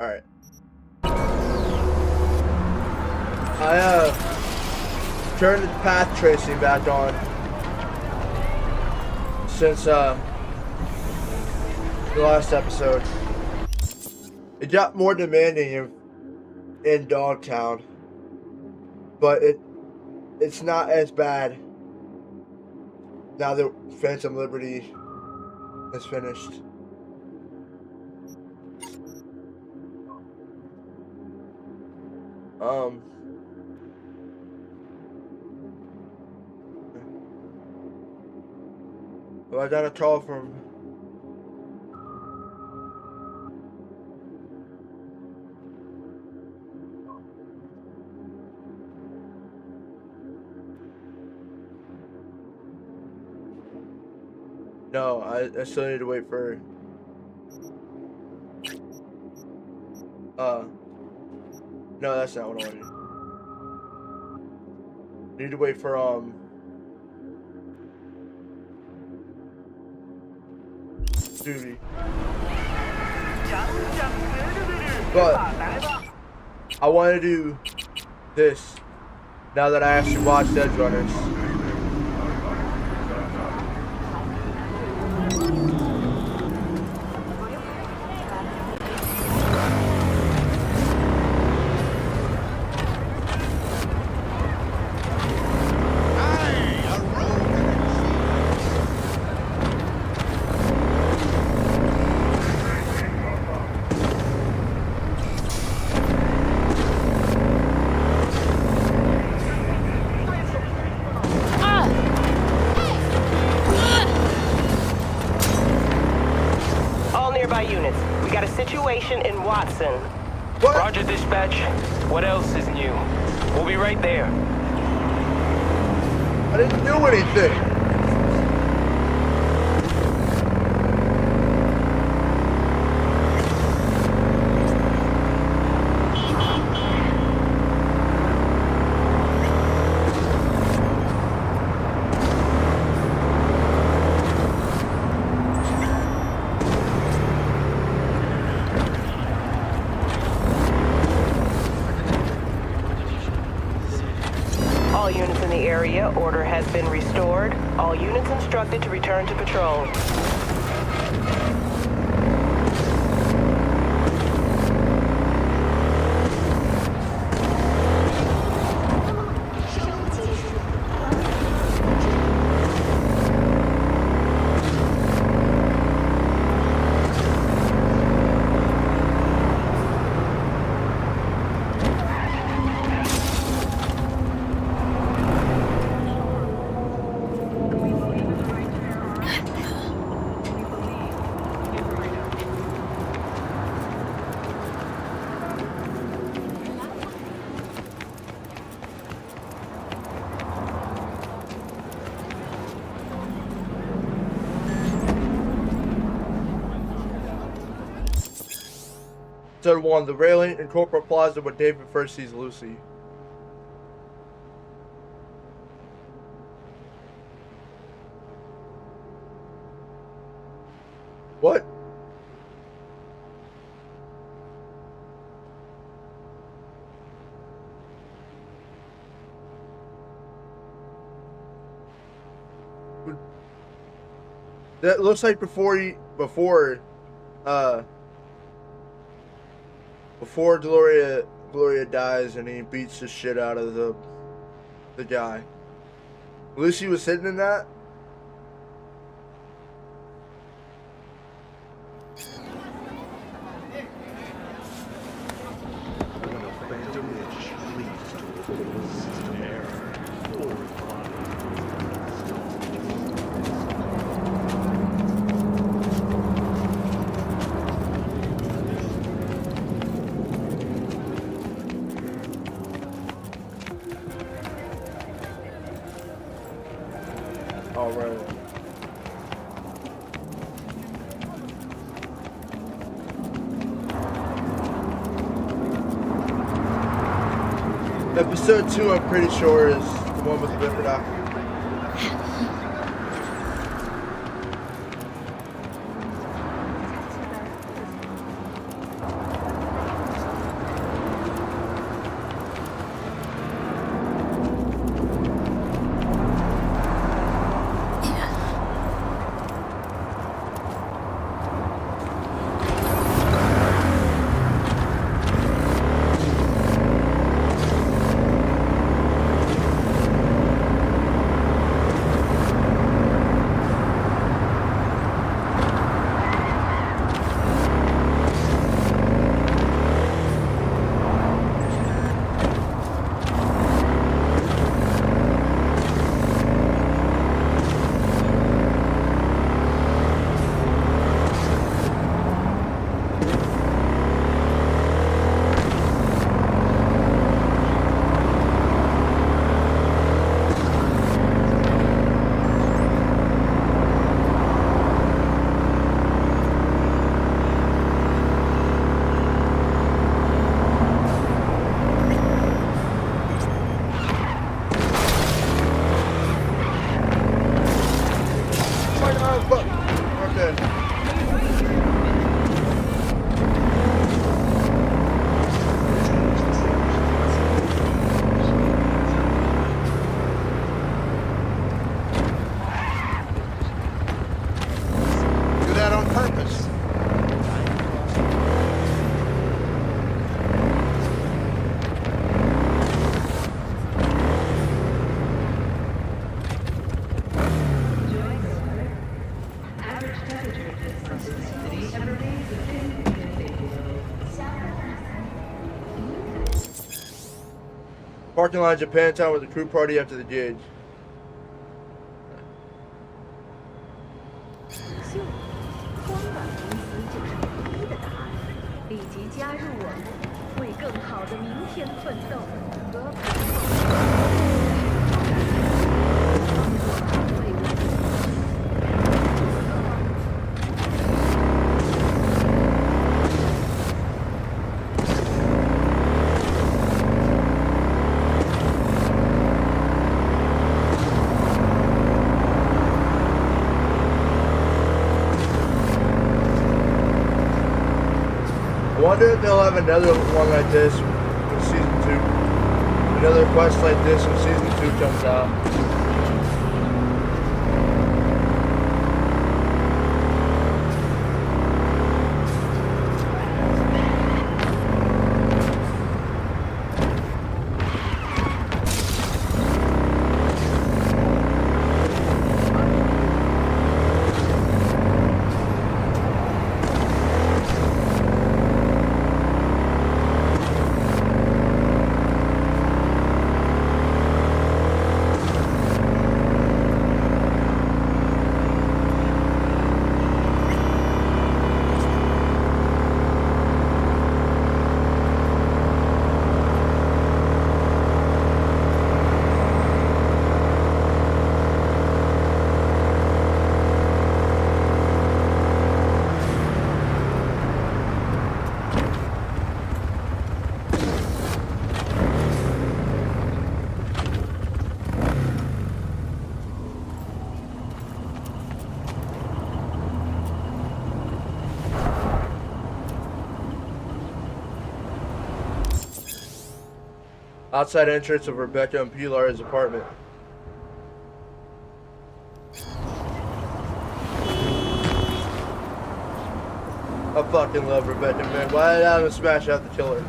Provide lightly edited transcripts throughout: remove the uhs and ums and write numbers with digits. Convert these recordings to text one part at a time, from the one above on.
Alright. I turned the path tracing back on since the last episode. It got more demanding in Dogtown, but it's not as bad now that Phantom Liberty is finished. Well, I got a call from No, I still need to wait for no, that's not what I wanted. Need to wait for Judy. But I want to do this now that I actually watched Edge Runners. In Watson. What? Roger, dispatch. What else is new? We'll be right there. I didn't do anything. Order has been restored. All units instructed to return to patrol. Episode 1, the railing in Corporate Plaza where David first sees Lucy. What? That looks like before Gloria dies and he beats the shit out of the guy. Lucy was sitting in that? Episode 2, I'm pretty sure, is the one with the Ripper Doctor. my god, fuck. Okay. Do that on purpose. Parking lot in Japantown with a crew party after the gig. 秀，光杆公司就是唯一的答案。立即加入我们，为更好的明天奋斗。I wonder if they'll have another one like this when season 2. Another quest like this when season 2 comes out. Outside entrance of Rebecca and Pilar's apartment. I fucking love Rebecca, man. Why did Adam smash out the killer?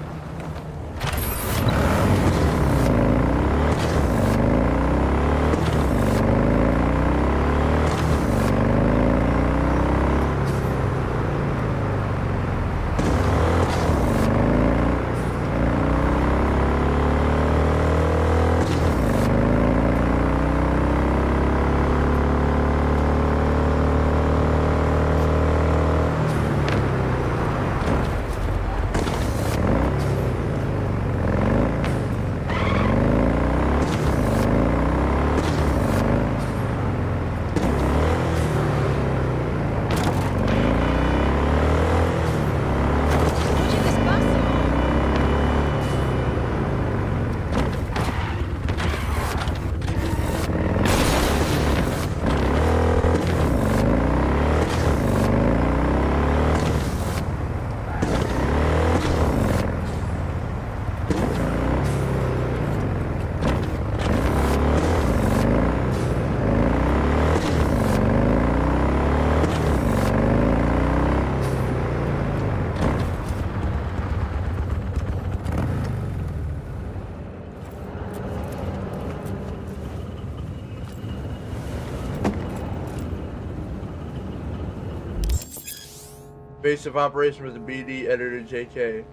Base of operation with the BD editor JK.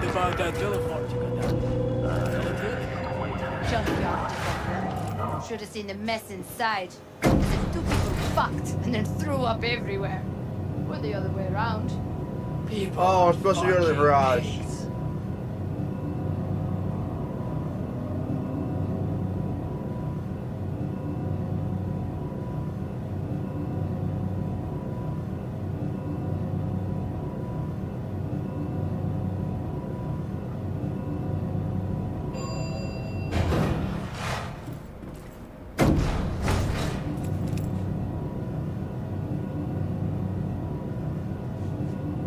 the Baghdad Boulevard you got down there. Junkyard defender. Should have seen the mess inside. As if 2 people fucked and then threw up everywhere. Or the other way around. People Oh, I'm supposed to go to the fucking garage. hate.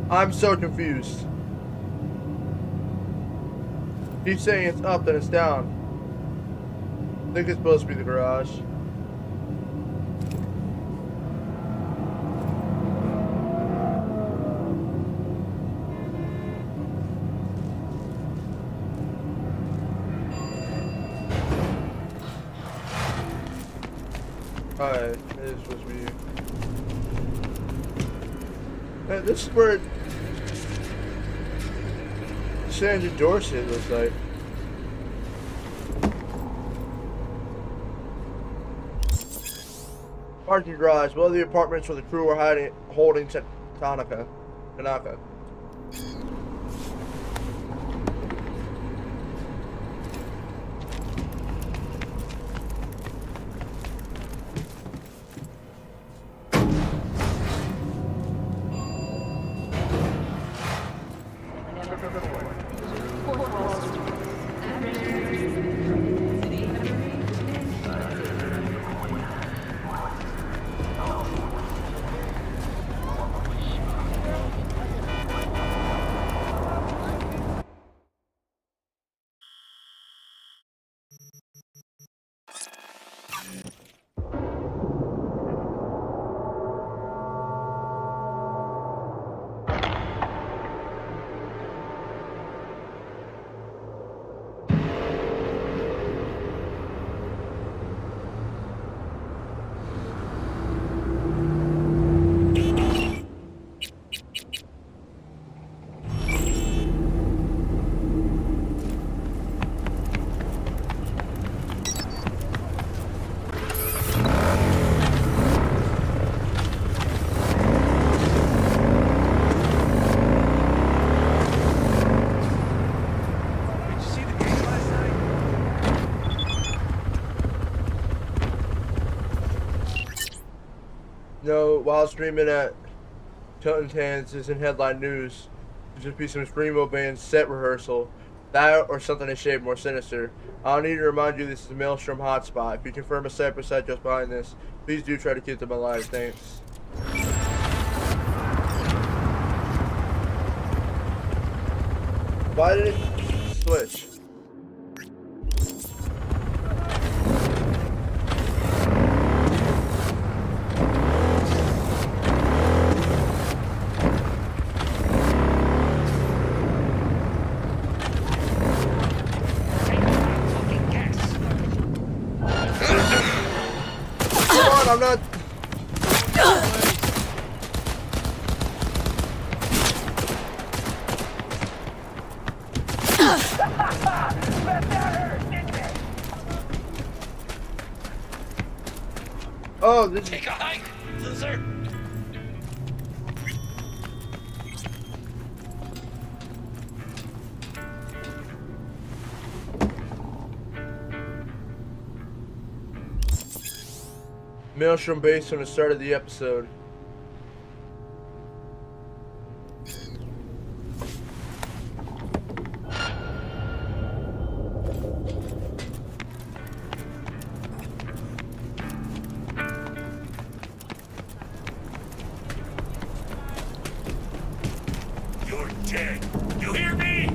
I'm so confused. He's saying it's up, then it's down. I think it's supposed to be the garage. Alright, it is supposed to be. This is where Sandra Dorset looks like. Parking garage. One of the apartments where the crew were holding Tanaka. No, while streaming at Tilton Tans is in headline news. There's just be some Screamo Band set rehearsal. That or something a shade more sinister. I'll need to remind you this is a Maelstrom hotspot. If you confirm a cyber site just behind this, please do try to keep them alive. Thanks. Why did it switch? I'm not. Oh, this Take a hike, loser. Maelstrom base from the start of the episode. You're dead. You hear me?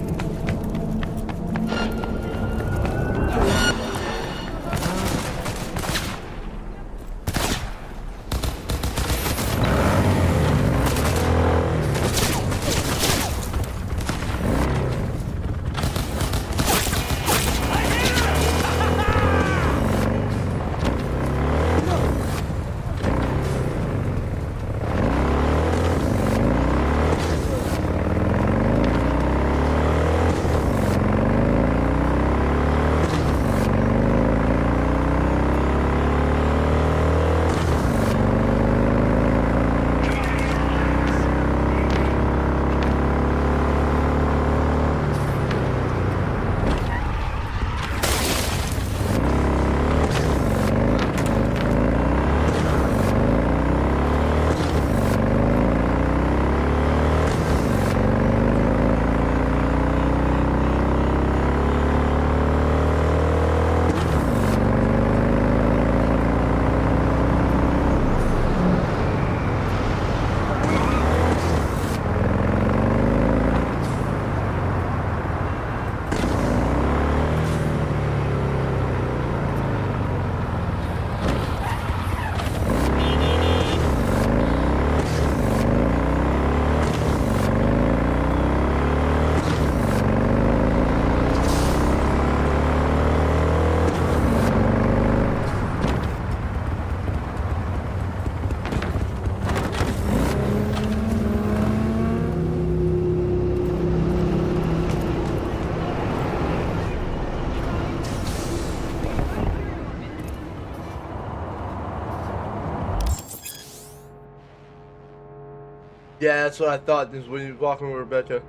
Yeah, that's what I thought. This was when he was walking with Rebecca.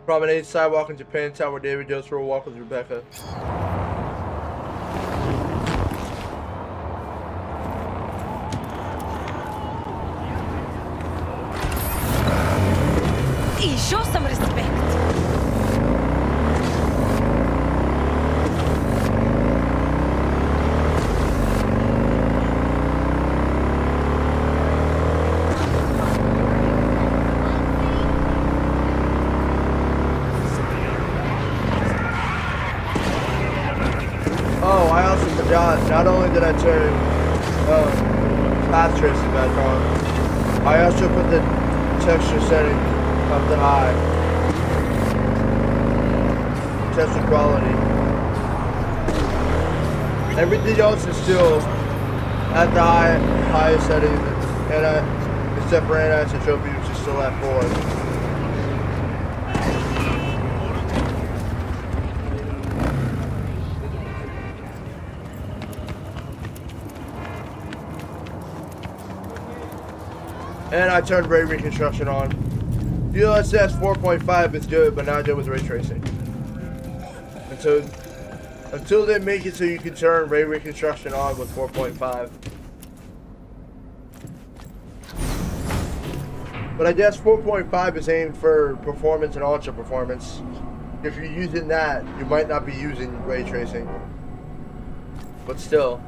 Promenade sidewalk in Japantown where David goes for a walk with Rebecca. Hey, show some respect. Oh, I also forgot, not only did I turn path tracing back on, I also put the texture setting up to high. Texture quality. Everything else is still at the highest settings, and except for anisotropy, which is still at 4. And I turned ray reconstruction on. DLSS 4.5 is good, but not good with ray tracing. Until they make it so you can turn ray reconstruction on with 4.5. But I guess 4.5 is aimed for performance and ultra performance. If you're using that, you might not be using ray tracing. But still.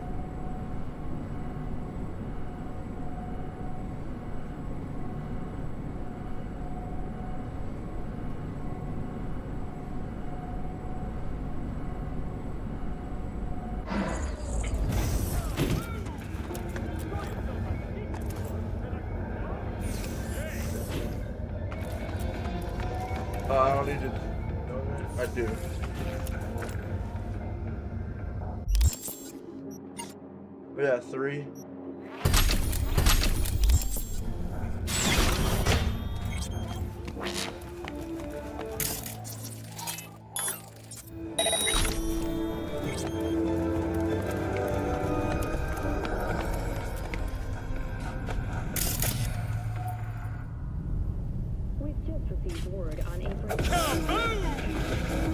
I don't need to know that. I do. But yeah, 3. We've just received word on April. Kaboom!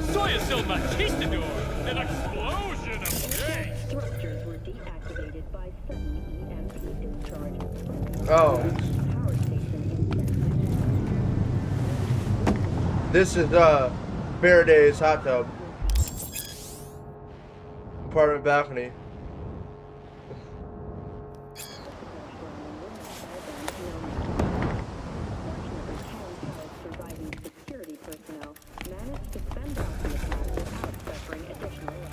Soya Silva Conquistador! An explosion of gay! Thrusters were deactivated by sudden EMP discharge. Oh. Power station in This is Faraday's hot tub. Apartment balcony. surviving security personnel managed to fend off the attack without suffering additional loss.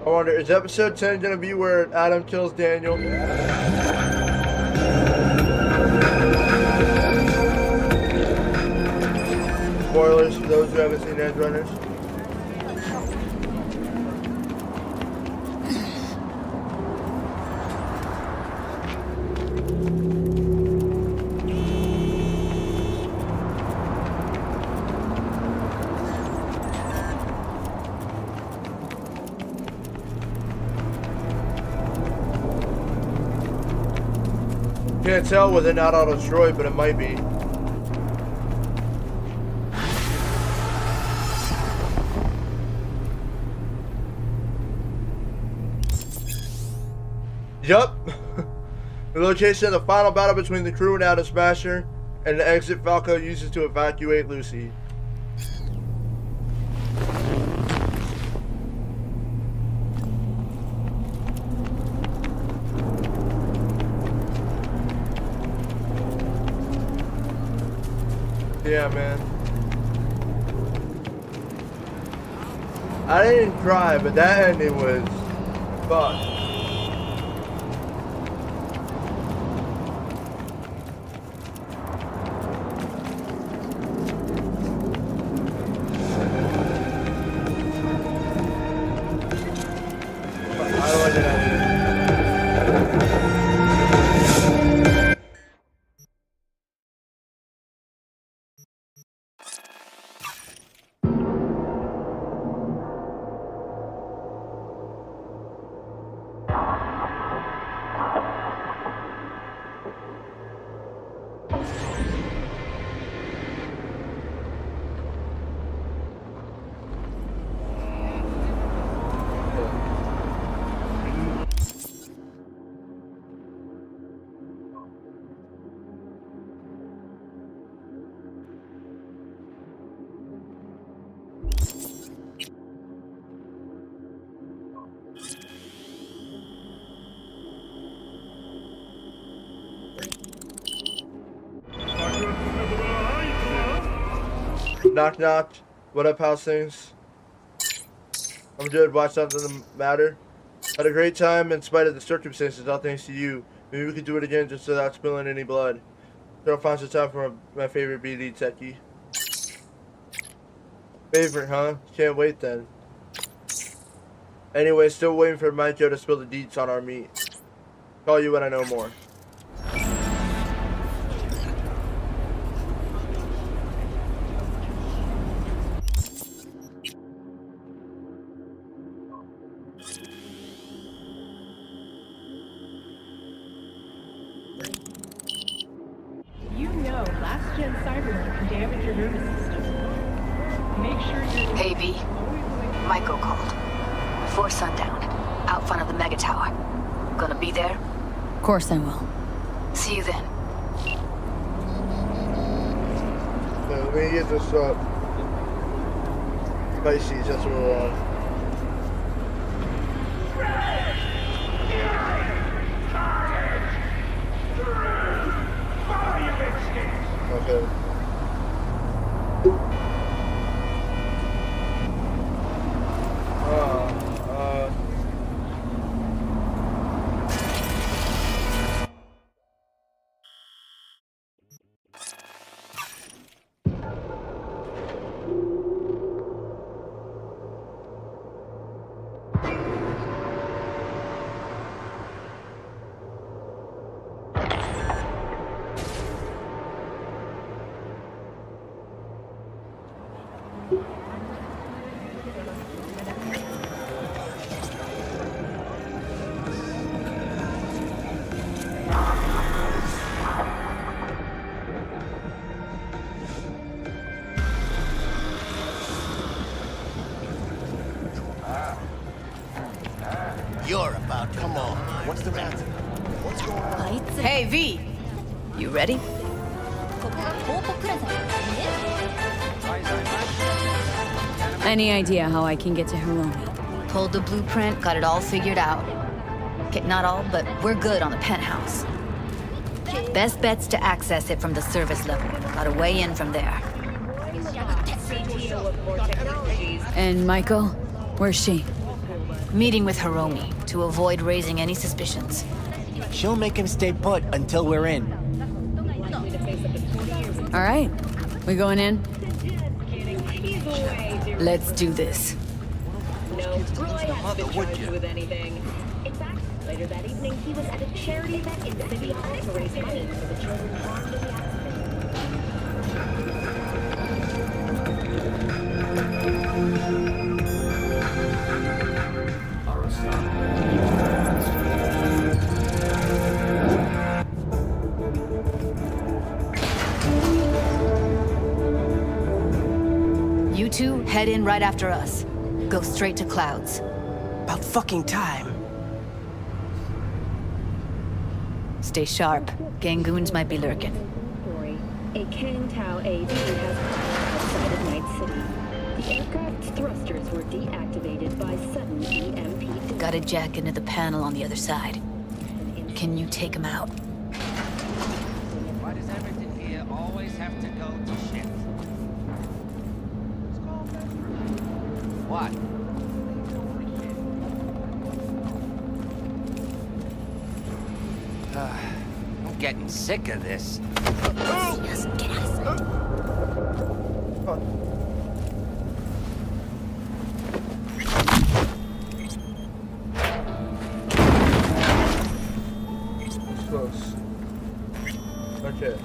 I wonder, is episode 10 gonna be where Adam kills Daniel? Spoilers for those who haven't seen Edge Runners. Can't tell whether or not I'll destroy, but it might be. Yup. The location of the final battle between the crew and Atom Smasher, and the exit Falco uses to evacuate Lucy. Yeah, man. I didn't cry, but that ending was fucked. I don't like that ending. Knock knock. What up, house things? I'm good. Watch something the matter. Had a great time in spite of the circumstances, all thanks to you. Maybe we could do it again just without spilling any blood. Girl finds the time for my favorite BD techie. Favorite, huh? Can't wait then. Anyway, still waiting for Maiko to spill the deets on our meat. Call you when I know more. You know, last-gen Cyberpunk can damage your nervous system. Make sure you're... Hey, V. Michael called. Before sundown. Out front of the Mega Tower. Gonna be there? Of course I will. See you then. Let me get this up. Pisces, that's what we're on. Okay. You're about, come on. What's the matter? What's going on? Hey, V. You ready? Any idea how I can get to Hiromi? Pulled the blueprint, got it all figured out. Okay, not all, but we're good on the penthouse. Best bet's to access it from the service level. Got a way in from there. And Michael? Where's she? Meeting with Hiromi to avoid raising any suspicions. She'll make him stay put until we're in. All right. We going in? Let's do this. No, Roy hasn't been charged with anything. In fact, later that evening, he was at a charity event in City Hall to raise money for the children harmed in the You two head in right after us. Go straight to Clouds. About fucking time. stay sharp. Gangoons might be lurking. Story. A Kang Tao AV has crashed outside of Night City. The aircraft's thrusters were deactivated by sudden EMP. Got a jack into the panel on the other side. Can you take him out? Why does everything here always have to go to shit? What? I'm getting sick of this. Yes, get out of sight. Close. Okay.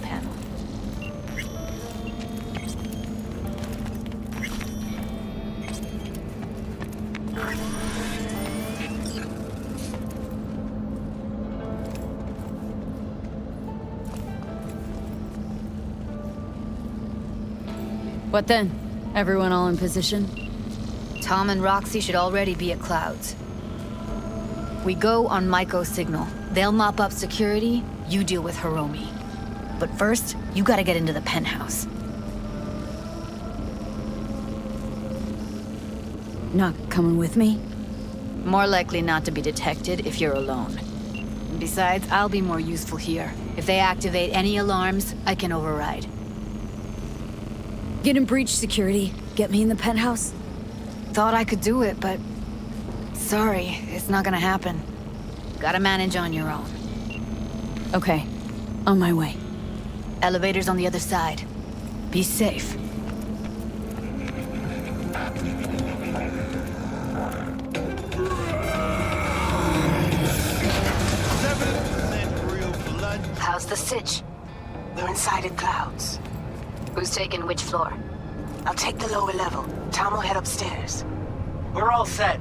Panel. What then? Everyone all in position? Tom and Roxy should already be at Clouds. We go on Maiko's signal. They'll mop up security, you deal with Hiromi. But first, you gotta get into the penthouse. Not coming with me? More likely not to be detected if you're alone. Besides, I'll be more useful here. If they activate any alarms, I can override. Get in breach security. Get me in the penthouse. Thought I could do it, but... Sorry, it's not gonna happen. Gotta manage on your own. Okay, on my way. Elevator's on the other side. Be safe. How's the sitch? We're inside at Clouds. Who's taking which floor? I'll take the lower level. Tom will head upstairs. We're all set.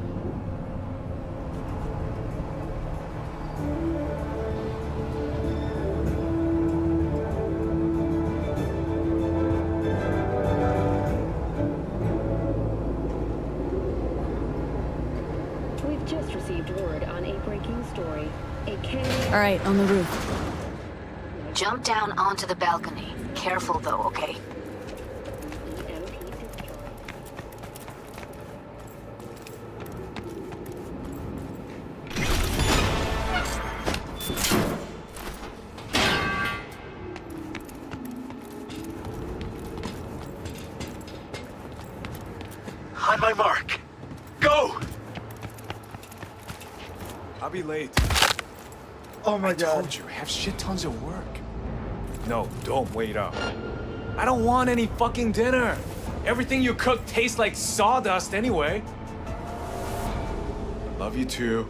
We've just received word on a breaking story. A Kang... All right, on the roof. Jump down onto the balcony. Careful though, okay? On my mark. Go! I'll be late. Oh my I god. told you, I have shit tons of work. No, don't wait up. I don't want any fucking dinner. Everything you cook tastes like sawdust anyway. Love you too.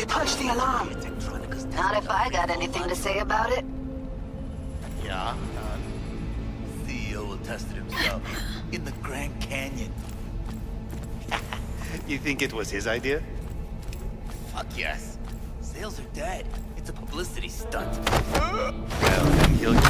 Punch the alarm. Not if I got anything to say about it. Yeah, CEO will test it himself in the Grand Canyon. You think it was his idea? Fuck yes. Sales are dead. It's a publicity stunt. Well, then he'll...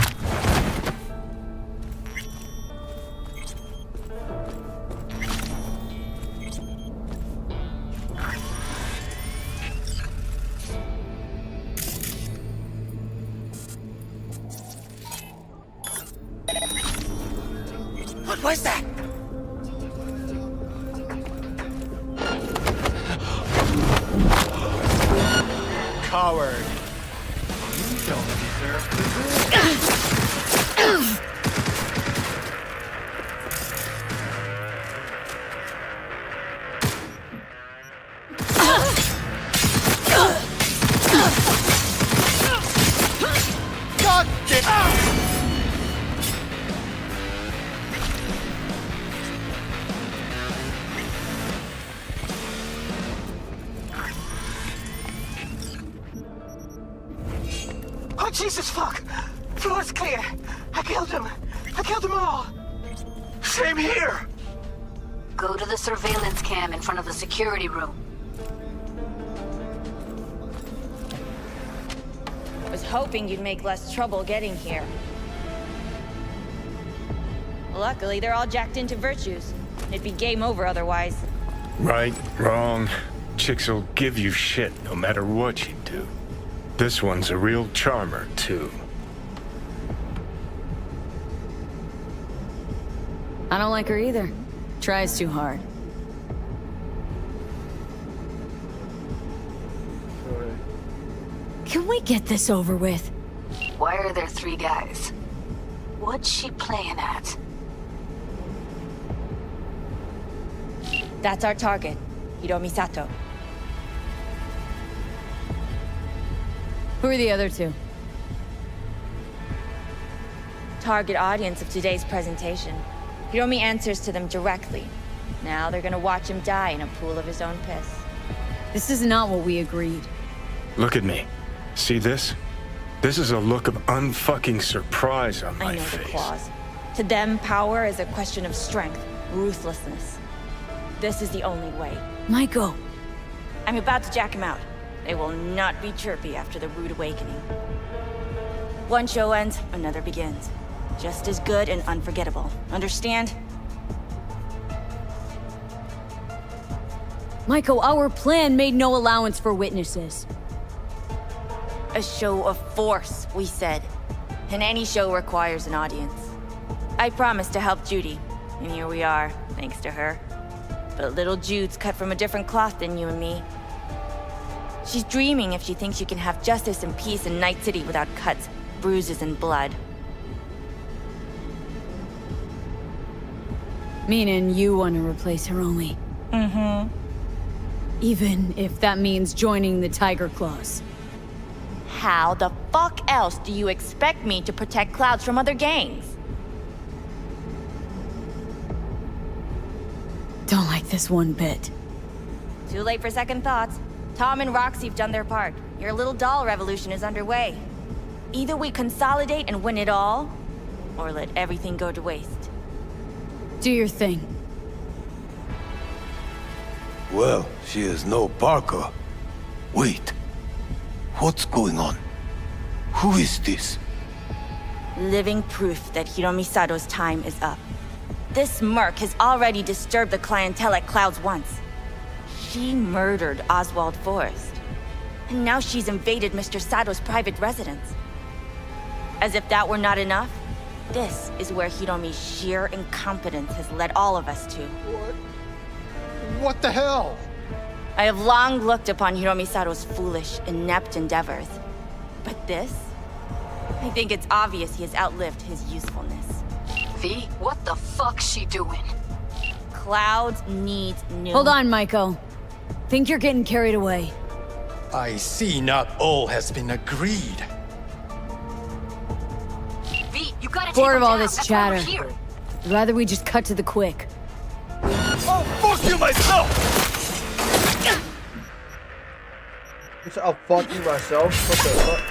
What's that? Coward. You don't deserve to God damn! Oh, Jesus, fuck! Floor's clear. I killed him. I killed them all. Same here! Go to the surveillance cam in front of the security room. I was hoping you'd make less trouble getting here. Luckily, they're all jacked into virtues. It'd be game over otherwise. Right, wrong. Chicks will give you shit no matter what you do. This one's a real charmer, too. I don't like her either. Tries too hard. Can we get this over with? Why are there 3 guys? What's she playing at? That's our target, Hiromi Sato. Who are the other 2? Target audience of today's presentation. Hiromi answers to them directly. Now they're gonna watch him die in a pool of his own piss. This is not what we agreed. Look at me. See this? This is a look of unfucking surprise on my I know face. the claws. To them, power is a question of strength, ruthlessness. This is the only way. Maiko! I'm about to jack him out. They will not be chirpy after the rude awakening. One show ends, another begins. Just as good and unforgettable. Understand? Maiko, our plan made no allowance for witnesses. A show of force, we said. And any show requires an audience. I promised to help Judy, and here we are, thanks to her. But little Jude's cut from a different cloth than you and me. She's dreaming if she thinks she can have justice and peace in Night City without cuts, bruises, and blood. Meaning you want to replace Hiromi. Mm-hmm. Even if that means joining the Tiger Claws. How the fuck else do you expect me to protect Clouds from other gangs? Don't like this one bit. Too late for second thoughts. Tom and Roxy've done their part. Your little doll revolution is underway. Either we consolidate and win it all, or let everything go to waste. Do your thing. Well, she is no Parker. Wait. What's going on? Who is this? Living proof that Hiromi Sato's time is up. This merc has already disturbed the clientele at Clouds once. She murdered Oswald Forrest. And now she's invaded Mr. Sato's private residence. As if that were not enough, this is where Hiromi's sheer incompetence has led all of us to. What the hell? I have long looked upon Hiromi Sato's foolish, inept endeavors. But this? I think it's obvious he has outlived his usefulness. V, what the fuck's she doing? Clouds needs new... Hold on, Maiko. Think you're getting carried away. I see not all has been agreed. V, you gotta Bored take of her all down. this That's why we're chatter. here. Rather we just cut to the quick. Oh, fuck you myself! I'll fuck you myself? What the fuck?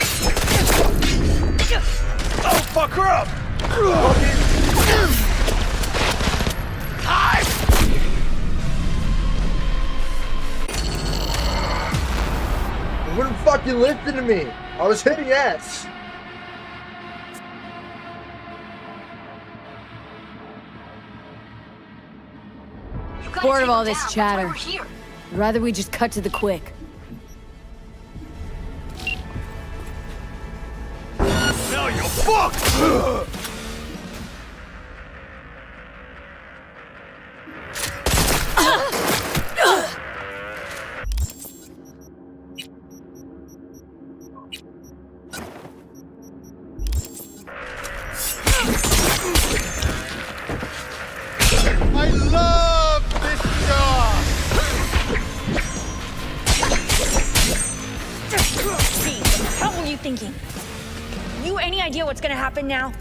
Oh, fuck her up! You wouldn't fucking listen to me. I was hitting ass. Bored of all this chatter. Rather we just cut to the quick. Now you're fucked! idea what's gonna happen now?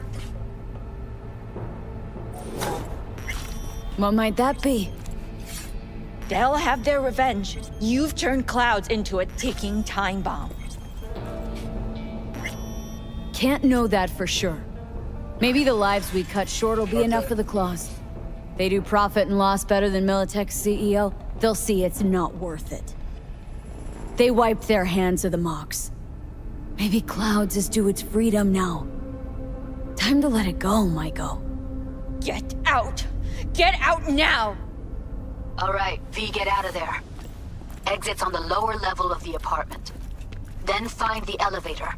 What might that be? They'll have their revenge. You've turned Clouds into a ticking time bomb. Can't know that for sure. Maybe the lives we cut short will be enough for the Claws. They do profit and loss better than Militech's CEO. They'll see it's not worth it. They wiped their hands of the Mox. Maybe Clouds is due its freedom now. Time to let it go, Maiko. Get out! Get out now! All right, V, get out of there. Exit's on the lower level of the apartment. Then find the elevator.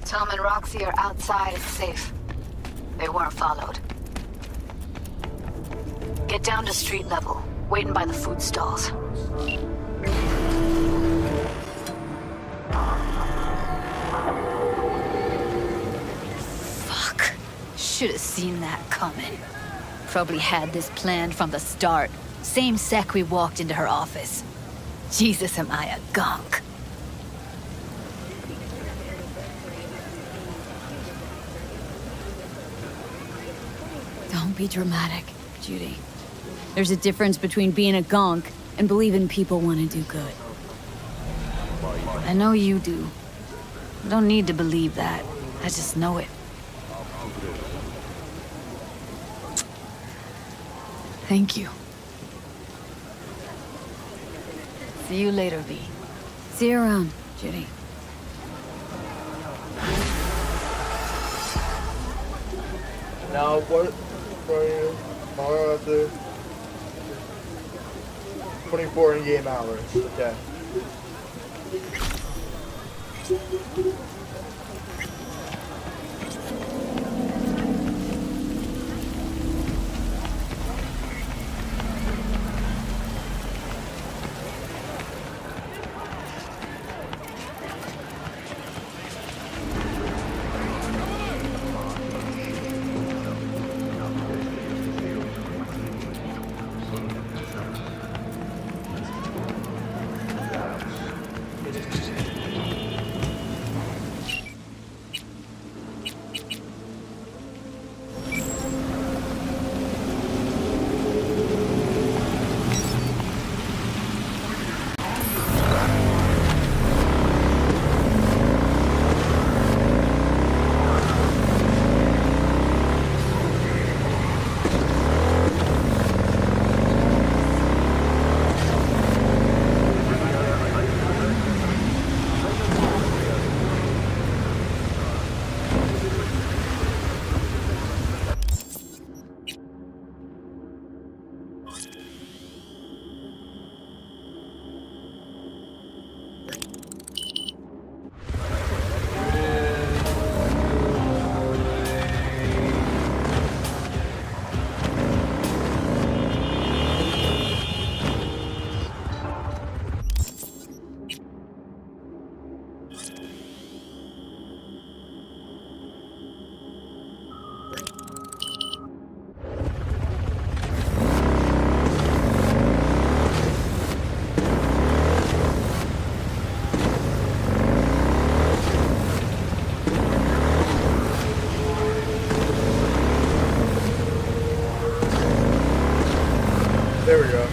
Tom and Roxy are outside and safe. They weren't followed. Get down to street level, waiting by the food stalls. Fuck. Should have seen that coming. Probably had this planned from the start. Same sec we walked into her office. Jesus, am I a gunk. Don't be dramatic, Judy. There's a difference between being a gonk and believing people want to do good. I know you do. I don't need to believe that. I just know it. Thank you. See you later, V. See you around, Judy. Now, what for you? After 24 in-game hours. Okay. There we go.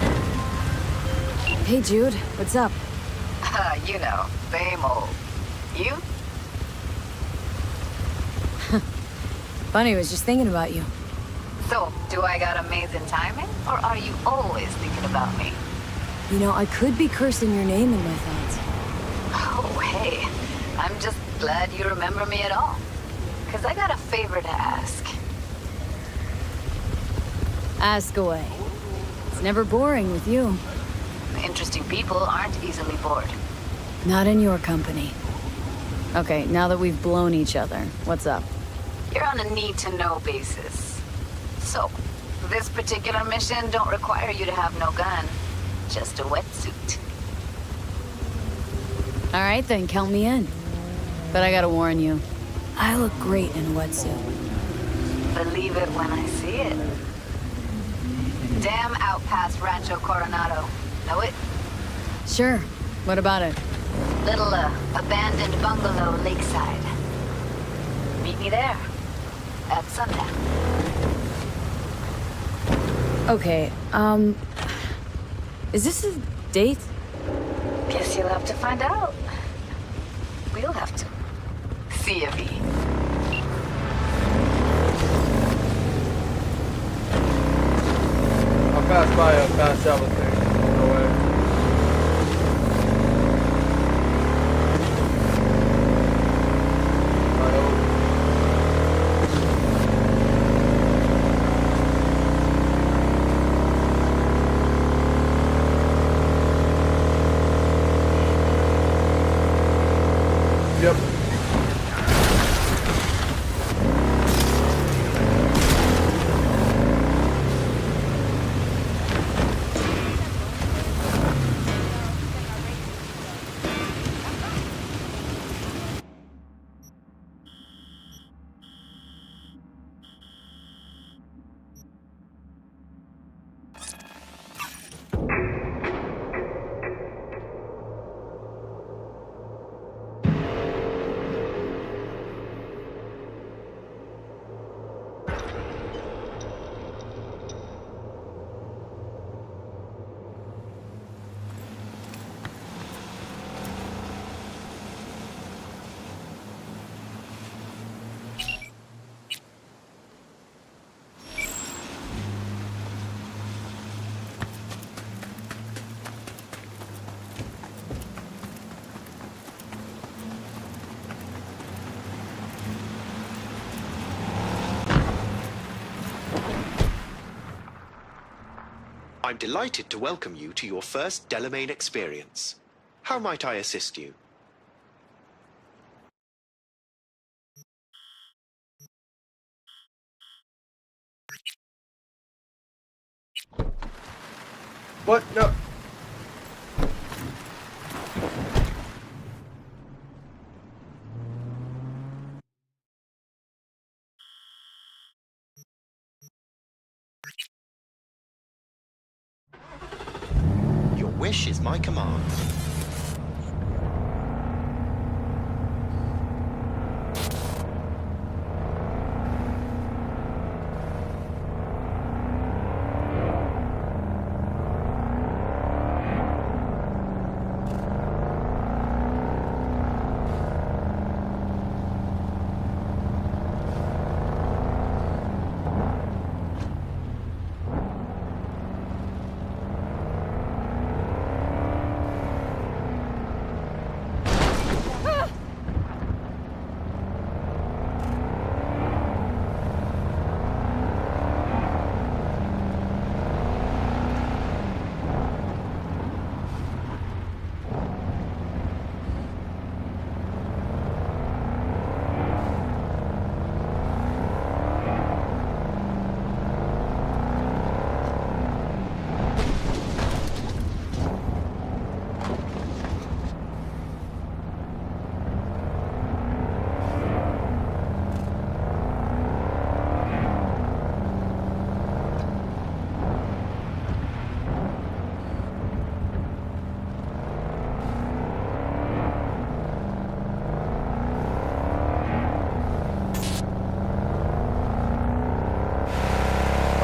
Hey, Jude, what's up? You know, same old. You? Funny, I was just thinking about you. So, do I got amazing timing? Or are you always thinking about me? You know, I could be cursing your name in my thoughts. Oh, hey. I'm just glad you remember me at all. Because I got a favor to ask. Ask away. It's never boring with you. Interesting people aren't easily bored. Not in your company. Okay, now that we've blown each other, what's up? You're on a need-to-know basis. So, this particular mission don't require you to have no gun. Just a wetsuit. All right, then, count me in. but I gotta warn you, I look great in a wetsuit. Believe it when I see it. Dam out past Rancho Coronado. Know it? Sure. What about it? Little, abandoned bungalow lakeside. Meet me there. At sundown. Okay, is this a date? Guess you'll have to find out. We'll have to. See ya, V. I'll pass by a fast travel thing on the way. Yep. I'm delighted to welcome you to your first Delamain experience. How might I assist you? What? No. Your wish is my command.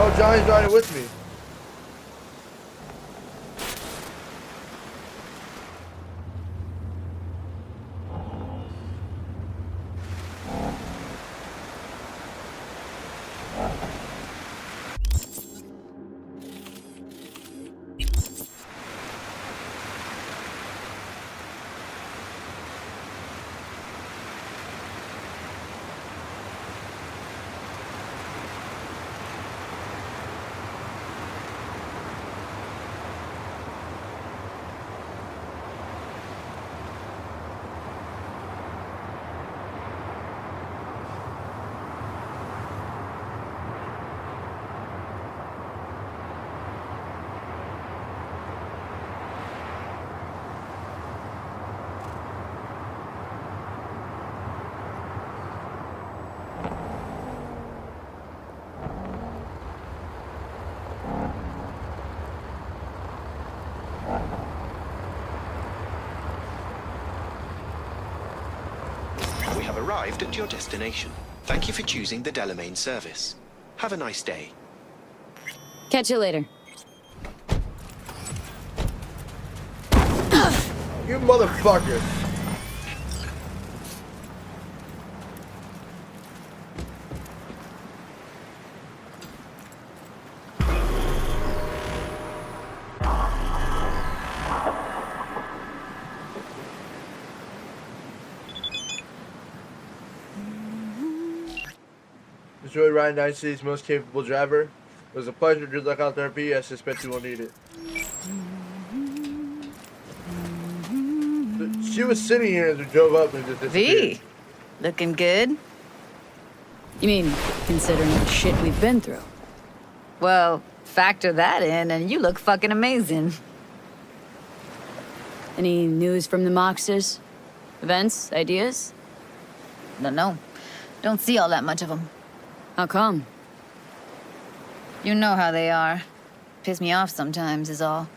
Oh, Johnny's riding with me. arrived at your destination. Thank you for choosing the Delamain service. Have a nice day. Catch you later. You motherfucker. Enjoy riding Night City's most capable driver. It was a pleasure. Good luck out there, B. I suspect you will need it. She was sitting here as we drove up and just disappeared. V, looking good? You mean, considering the shit we've been through? Well, factor that in and you look fucking amazing. Any news from the Moxers? Events? Ideas? No. Don't see all that much of them. How come? You know how they are. Piss me off sometimes is all.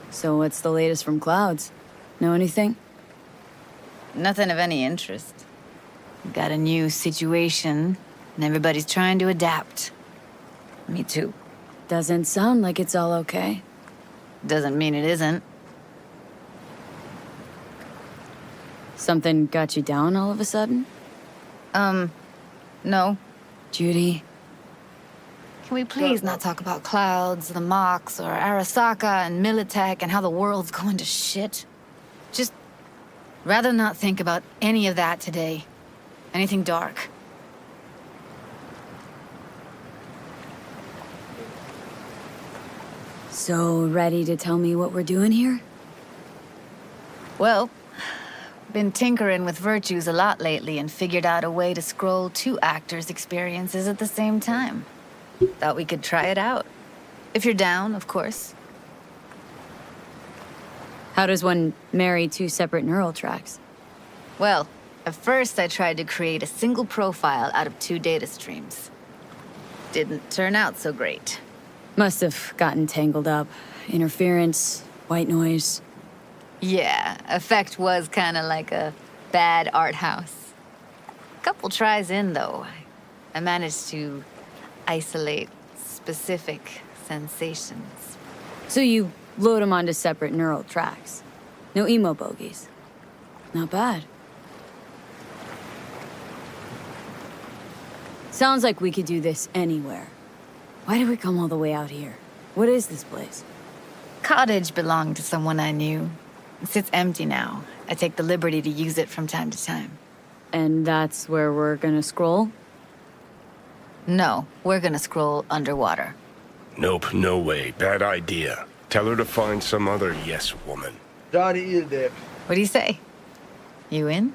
So what's the latest from Clouds? Know anything? Nothing of any interest. Got a new situation, and everybody's trying to adapt. Me too. Doesn't sound like it's all okay. Doesn't mean it isn't. Something got you down all of a sudden? No. Judy? Can we please not talk about Clouds, the Mox, or Arasaka and Militech and how the world's going to shit? Just rather not think about any of that today. Anything dark. So, ready to tell me what we're doing here? Well, been tinkering with virtues a lot lately and figured out a way to scroll 2 actors' experiences at the same time. Thought we could try it out. If you're down, of course. How does one marry 2 separate neural tracks? Well, at first I tried to create a single profile out of 2 data streams. Didn't turn out so great. Must have gotten tangled up. Interference, white noise. Yeah, effect was kind of like a bad art house. Couple tries in, though, I managed to isolate specific sensations. So you load them onto separate neural tracks. No emo bogies. Not bad. Sounds like we could do this anywhere. Why did we come all the way out here? What is this place? Cottage belonged to someone I knew. It sits empty now. I take the liberty to use it from time to time. And that's where we're gonna scroll? No, we're gonna scroll underwater. Nope, no way. Bad idea. Tell her to find some other yes woman. Johnny, eat a dick. What do you say? You in?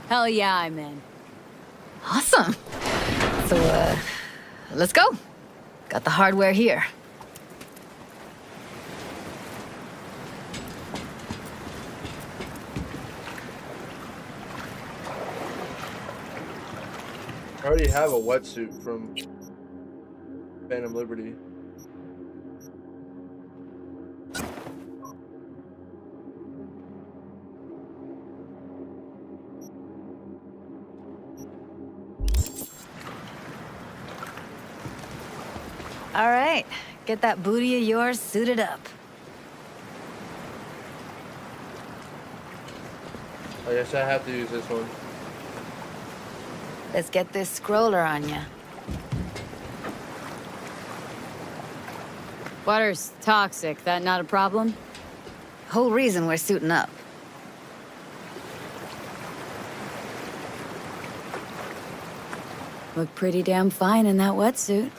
Hell yeah, I'm in. Awesome. So, let's go. Got the hardware here. I already have a wetsuit from Phantom Liberty. All right, get that booty of yours suited up. I guess I have to use this one. Let's get this scroller on ya. Water's toxic. That not a problem? Whole reason we're suiting up. Look pretty damn fine in that wetsuit.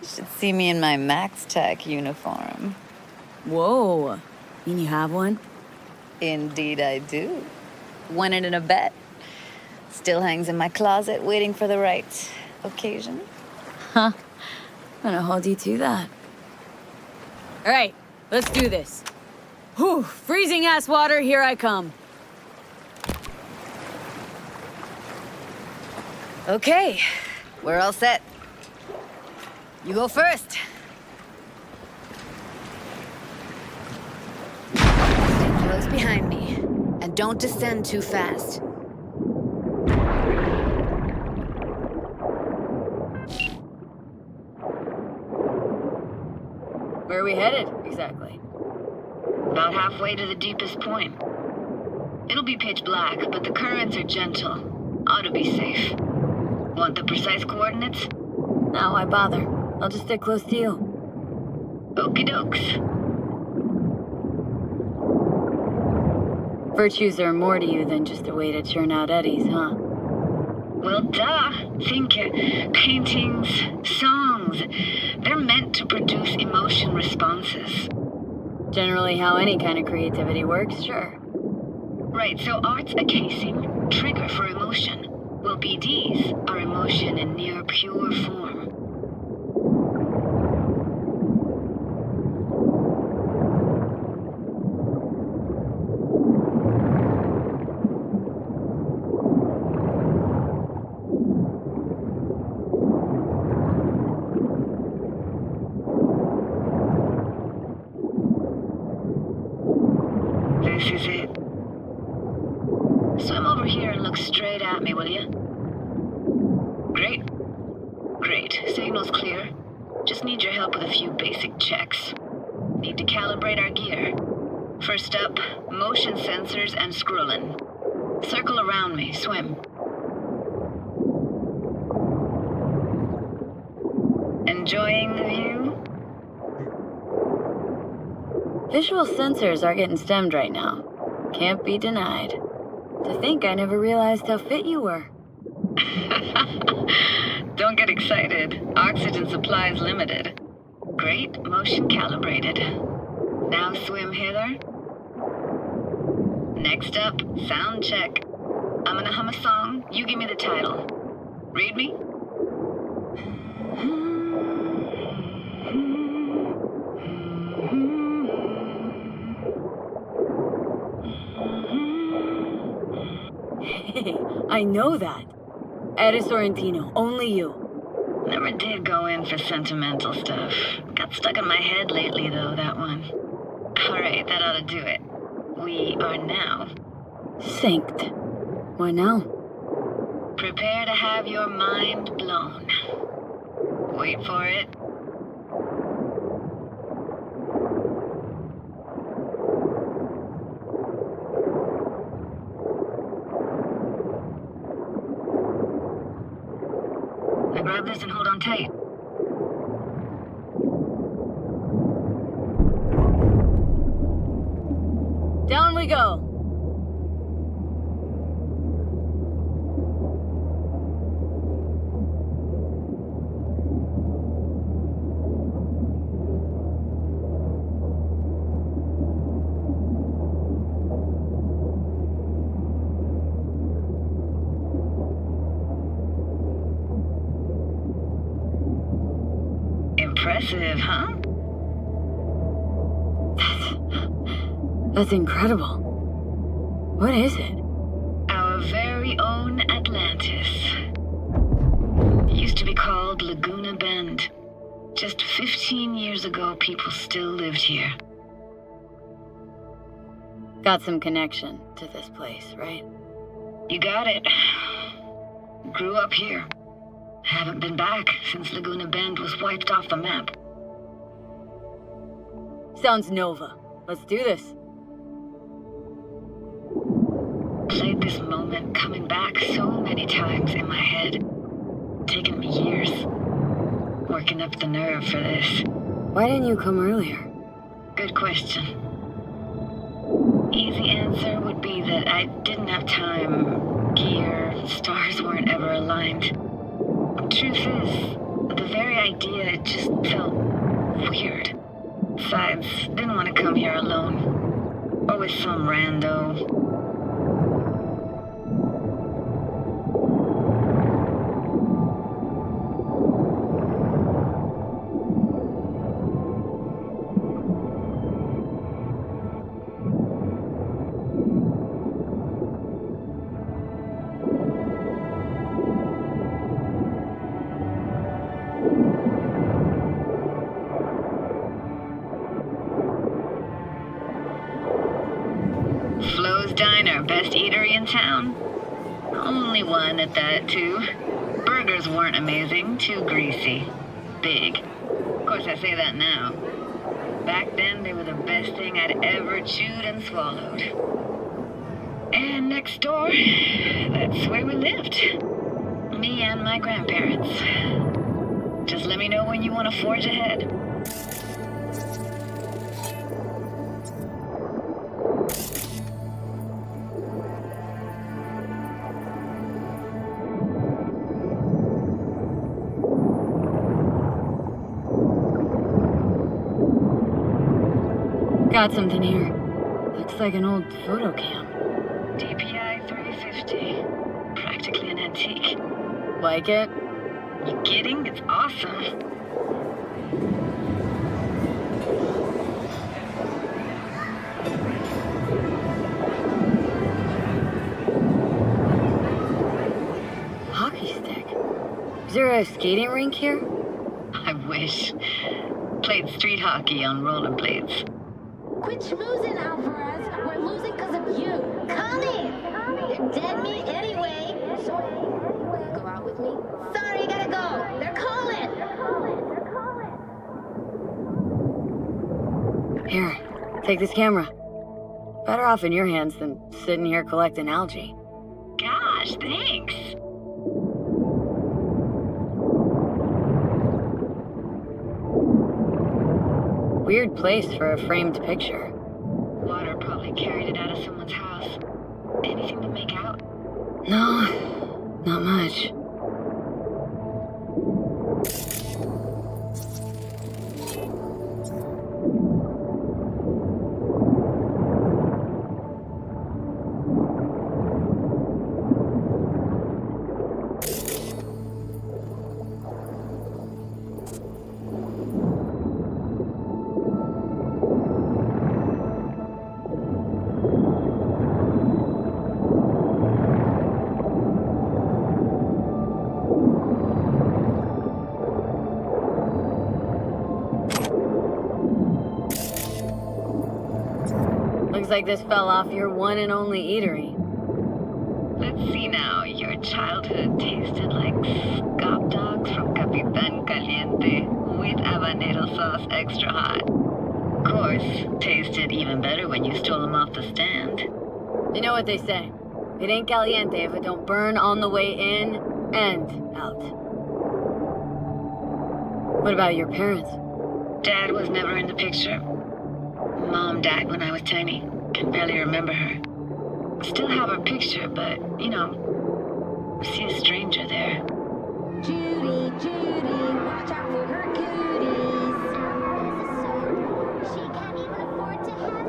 You should see me in my Max Tech uniform. Whoa. Mean you have one? Indeed I do. Won it in a bet. Still hangs in my closet, waiting for the right occasion. Huh. I'm gonna hold you to that. All right, let's do this. Whew, freezing ass water, here I come. Okay, we're all set. You go first. Stay close behind me. And Don't descend too fast. Where are we headed, exactly? About halfway to the deepest point. It'll be pitch black, but the currents are gentle. Ought to be safe. Want the precise coordinates? No, why bother? I'll just stick close to you. Okie dokes. Virtues are more to you than just a way to churn out eddies, huh? Well, duh. Think paintings, songs. They're meant to produce emotion responses. Generally how any kind of creativity works, sure. Right, so art's a casing, trigger for emotion. Well, BDs are emotion in near pure form. This is it. Swim over here and look straight at me, will you? Great. Great. Signal's clear. Just need your help with a few basic checks. Need to calibrate our gear. First up, motion sensors and scrolling. Circle around me. Swim. Enjoying the view? Visual sensors are getting stemmed right now. Can't be denied. To think I never realized how fit you were. Don't get excited. Oxygen supply is limited. Great, motion calibrated. Now swim hither. Next up, sound check. I'm gonna hum a song. You give me the title. Read me? Hey, I know that. Eres Sorrentino, only you. Never did go in for sentimental stuff. Got stuck in my head lately, though, that one. Alright, that ought to do it. We are now synced. What now? Prepare to have your mind blown. Wait for it. Now grab this and hold on tight. Down we go. Impressive, huh? That's incredible. What is it? Our very own Atlantis. Used to be called Laguna Bend. Just 15 years ago, people still lived here. Got some connection to this place, right? You got it. Grew up here. Haven't been back since Laguna Bend was wiped off the map. Sounds Nova. Let's do this. Played this moment coming back so many times in my head. Taken me years. Working up the nerve for this. Why didn't you come earlier? Good question. Easy answer would be that I didn't have time. Gear, stars weren't ever aligned. Truth is, the very idea, it just felt weird. Besides, didn't want to come here alone. Or with some rando. in town. Only one at that, too. Burgers weren't amazing, too greasy. Big. Of course, I say that now. Back then, they were the best thing I'd ever chewed and swallowed. And next door, that's where we lived. Me and my grandparents. Just let me know when you want to forge ahead. Got something here. Looks like an old photo cam. DPI 350. Practically an antique. Like it? You kidding? It's awesome. Hockey stick. Is there a skating rink here? I wish. Played street hockey on rollerblades. Quit schmoozing, Alvarez. We're losing because of you. Come in. You're dead meat anyway. Go out with me? Sorry, you gotta go. They're calling. Here, take this camera. Better off in your hands than sitting here collecting algae. Gosh, thanks. Weird place for a framed picture. Water probably carried it out of someone's house. Anything to make out? No, not much. Looks like this fell off your one and only eatery. Let's see now. Your childhood tasted like scop dogs from Capitan Caliente with habanero sauce extra hot. Of course, tasted even better when you stole them off the stand. You know what they say. It ain't caliente if it don't burn on the way in and out. What about your parents? Dad was never in the picture. Mom died when I was tiny. Can barely remember her. Still have her picture, but, you know, see a stranger there. Judy, watch out for her cooties. She can't even afford to have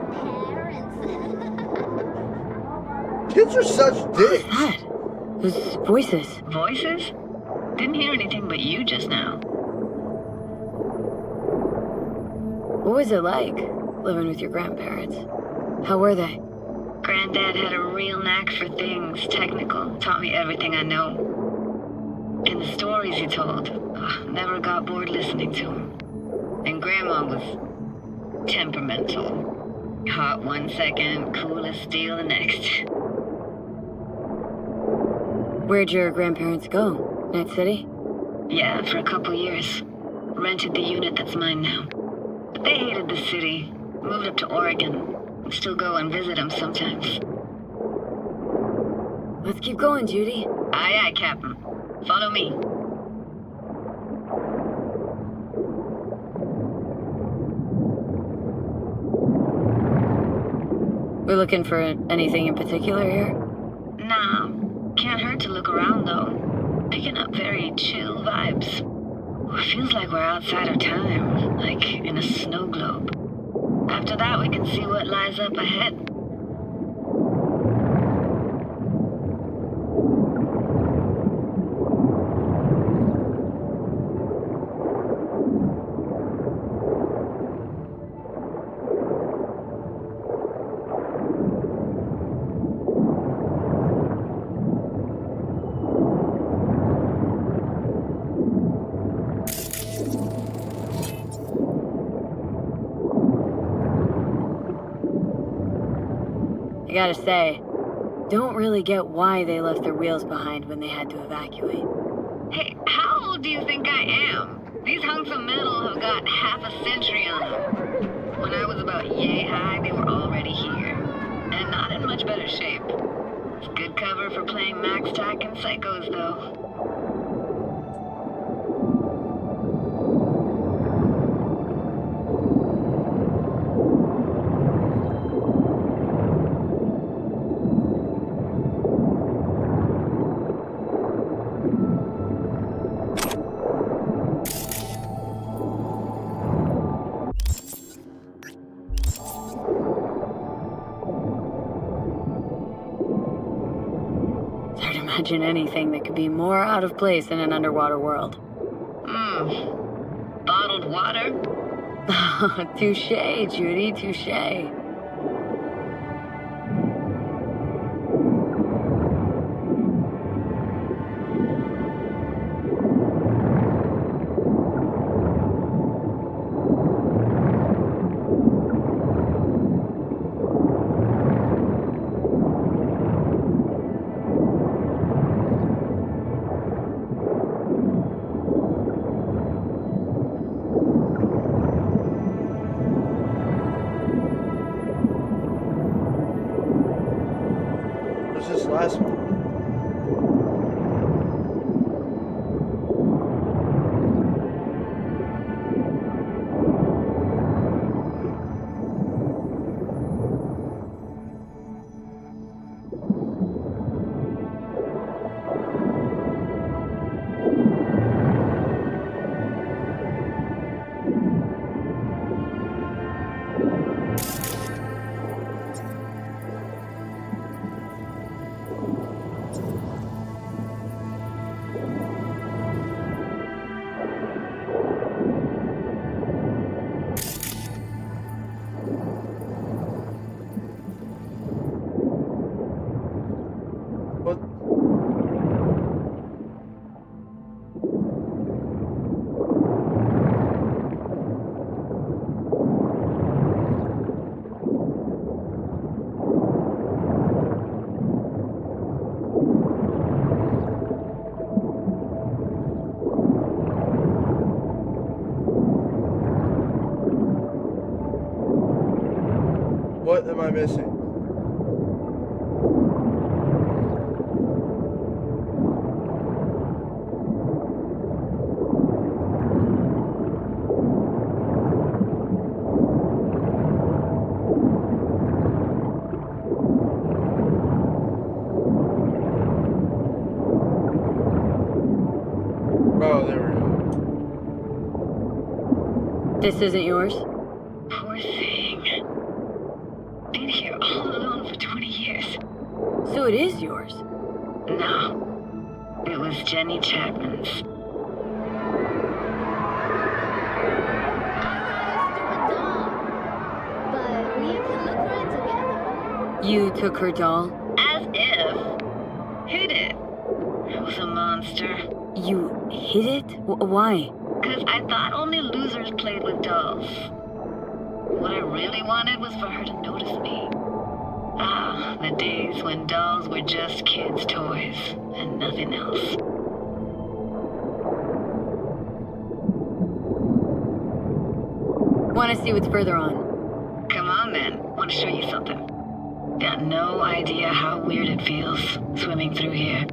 parents. Kids are such dicks. What's that? Those voices. Voices? Didn't hear anything but you just now. What was it like, living with your grandparents? How were they? Granddad had a real knack for things technical. Taught me everything I know. And the stories he told, never got bored listening to them. And Grandma was temperamental. Hot one second, cool as steel the next. Where'd your grandparents go? Night City? Yeah, for a couple years. Rented the unit that's mine now. But they hated the city. Moved up to Oregon. Still go and visit them sometimes. Let's keep going, Judy. Aye, aye, Captain. Follow me. We're looking for anything in particular here? Nah. Can't hurt to look around, though. Picking up very chill vibes. Feels like we're outside of time, like in a snow globe. After that, we can see what lies up ahead. I gotta say, don't really get why they left their wheels behind when they had to evacuate. Hey, how old do you think I am? These hunks of metal have got half a century on them. When I was about yay high, they were already here. And not in much better shape. It's good cover for playing Max Tack and Psychos, though. Imagine anything that could be more out of place in an underwater world. Bottled water? Touché, Judy, touché. Last one. What am I missing? Oh, there we go. This isn't yours? Poor thing. Been here all alone for 20 years. So it is yours? No. It was Jenny Chapman's. But we can look for it together. You took her doll? As if. Hid it. I was a monster. You hid it? Why? Because I thought only losers played with dolls. What I really wanted was for her to notice me. Ah, the days when dolls were just kids' toys and nothing else. Want to see what's further on? Come on then, want to show you something. Got no idea how weird it feels swimming through here.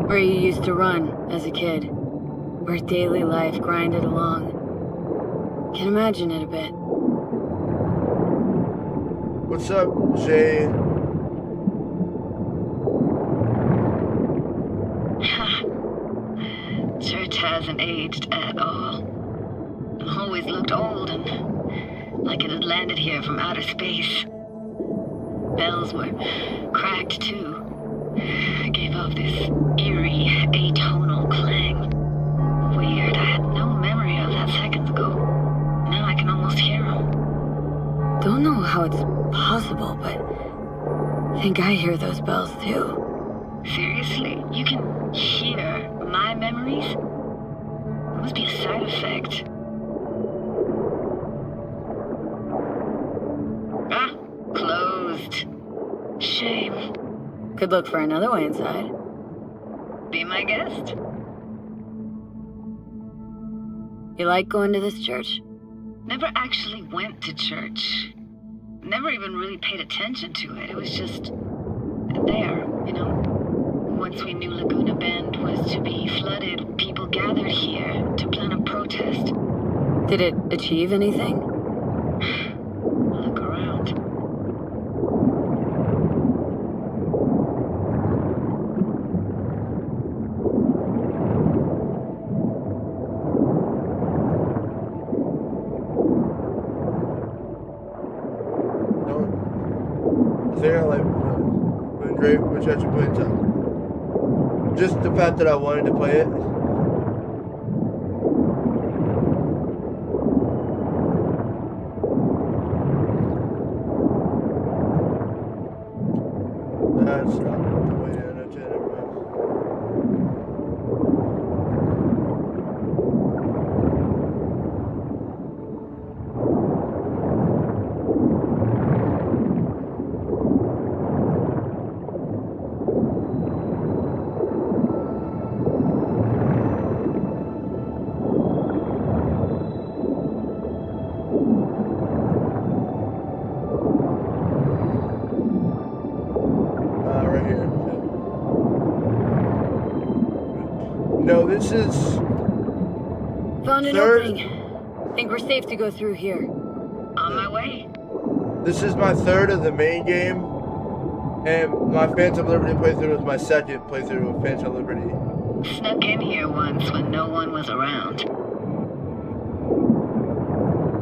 Where you used to run as a kid. Where daily life grinded along. Can imagine it a bit. What's up, Jay? Church hasn't aged at all. Always looked old and like it had landed here from outer space. Bells were cracked too. Gave off this eerie, atonal clang. Weird, I had no memory of that seconds ago. Now I can almost hear them. Don't know how it's possible, but I think I hear those bells too. Seriously? You can hear my memories? It must be a side effect. Ah, closed. Shame. Could look for another way inside. Be my guest. You like going to this church? Never actually went to church. Never even really paid attention to it. It was just there, you know? Once we knew Laguna Bend was to be flooded, people gathered here to plan a protest. Did it achieve anything? Look around. I think I like when great which I should play it. Just the fact that I wanted to play it. That's not the way to entertain everyone. Right here. No, this is Found an third. opening. Think we're safe to go through here. On my way. This is my third of the main game, and my Phantom Liberty playthrough was my second playthrough of Phantom Liberty. Snuck in here once when no one was around.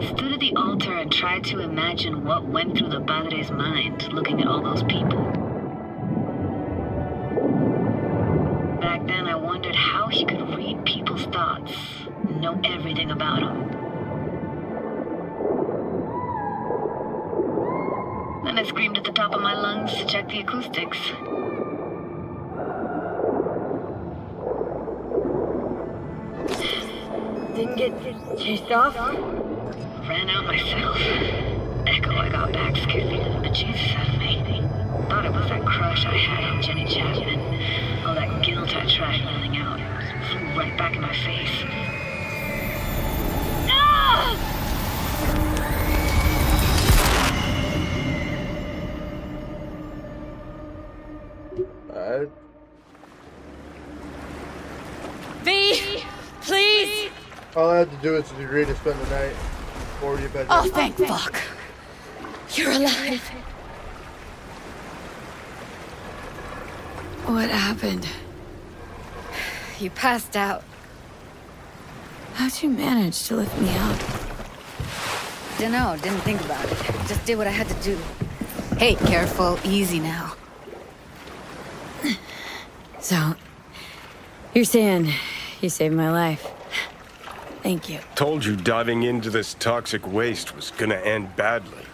Stood at the altar and tried to imagine what went through the Padre's mind looking at all those people. Back then, I wondered how he could read people's thoughts, know everything about them. Then I screamed at the top of my lungs to check the acoustics. Didn't get chased off? Ran out myself. Echo I got back scared the living bejesus out of me. Thought it was that crush I had on Jenny Chapman. All that guilt I tried letting out flew right back in my face. Ah! Alright. V! Please! All I have to do is agree to spend the night or you bet. Oh, thank fuck. You're alive. What happened? You passed out. How'd you manage to lift me up? Dunno, didn't think about it. Just did what I had to do. Hey, careful, easy now. So, you're saying you saved my life. Thank you. Told you diving into this toxic waste was gonna end badly.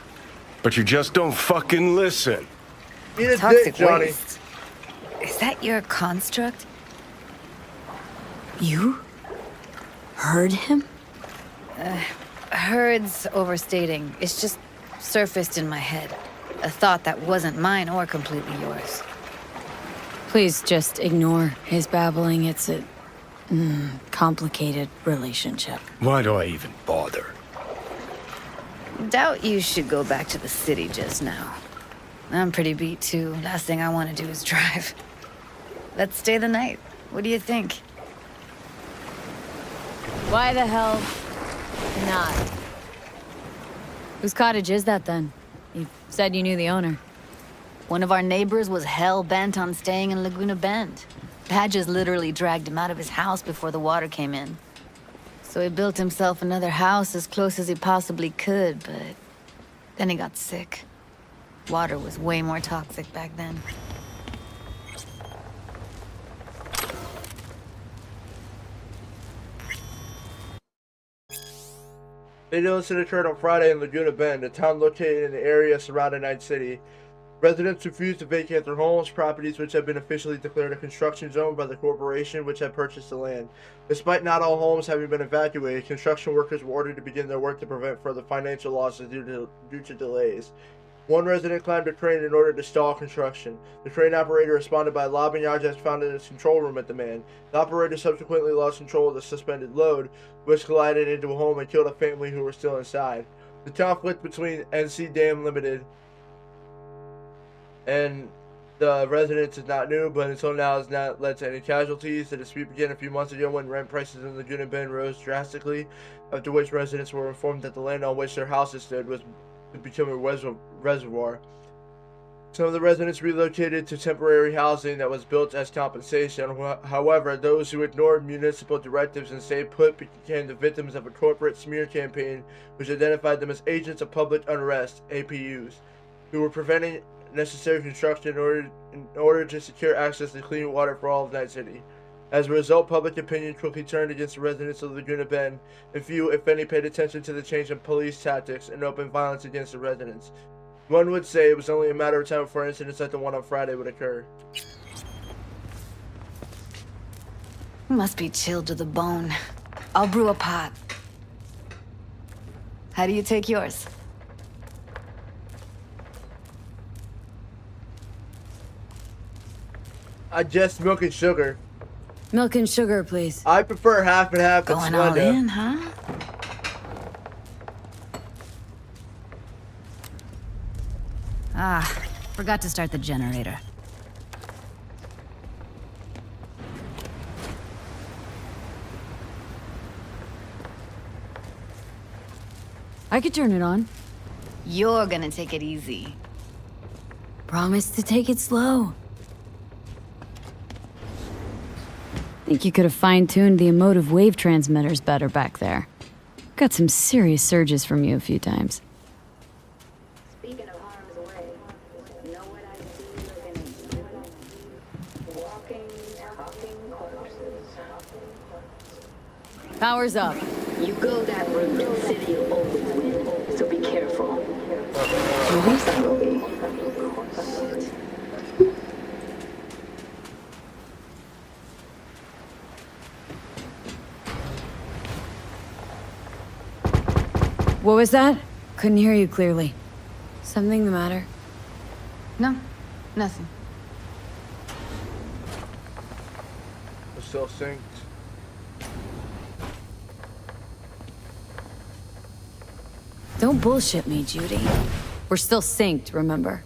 But you just don't fucking listen. Eat a Toxic dick, Johnny. waste. Is that your construct? You? Heard him? Heard's overstating. It's just surfaced in my head. A thought that wasn't mine or completely yours. Please just ignore his babbling. It's a complicated relationship. Why do I even bother? Doubt you should go back to the city just now. I'm pretty beat too. Last thing I want to do is drive. Let's stay the night. What do you think? Why the hell not? Whose cottage is that then? You said you knew the owner. One of our neighbors was hell-bent on staying in Laguna Bend. Badges literally dragged him out of his house before the water came in. So he built himself another house as close as he possibly could, but then he got sick. Water was way more toxic back then. The incident occurred on Friday in Laguna Bend, a town located in the area surrounding Night City. Residents refused to vacate their homes, properties which had been officially declared a construction zone by the corporation which had purchased the land. Despite not all homes having been evacuated, construction workers were ordered to begin their work to prevent further financial losses due to delays. One resident climbed a crane in order to stall construction. The crane operator responded by lobbing objects found in his control room at the man. The operator subsequently lost control of the suspended load, which collided into a home and killed a family who were still inside. The conflict between NC Dam Limited and the residents is not new, but until now has not led to any casualties. The dispute began a few months ago when rent prices in Laguna Bend rose drastically, after which residents were informed that the land on which their houses stood was to become a reservoir. Some of the residents relocated to temporary housing that was built as compensation. However, those who ignored municipal directives and stayed put became the victims of a corporate smear campaign which identified them as agents of public unrest, APUs, who were preventing necessary construction in order to secure access to clean water for all of Night City. As a result, public opinion quickly turned against the residents of Laguna Bend, and few, if any, paid attention to the change in police tactics and open violence against the residents. One would say it was only a matter of time before incidents like the one on Friday would occur. Must be chilled to the bone. I'll brew a pot. How do you take yours? I just milk and sugar. Milk and sugar, please. I prefer half and half. Going all in, huh? Ah, forgot to start the generator. I could turn it on. You're gonna take it easy. Promise to take it slow. Think you could have fine-tuned the emotive wave transmitters better back there. Got some serious surges from you a few times. Speaking of harm's way, know what I see looking walking, talking corpses. Power's up. You go that route, city will always win, so be careful. What was that? Couldn't hear you clearly. Something the matter? No, nothing. We're still synced. Don't bullshit me, Judy. We're still synced, remember?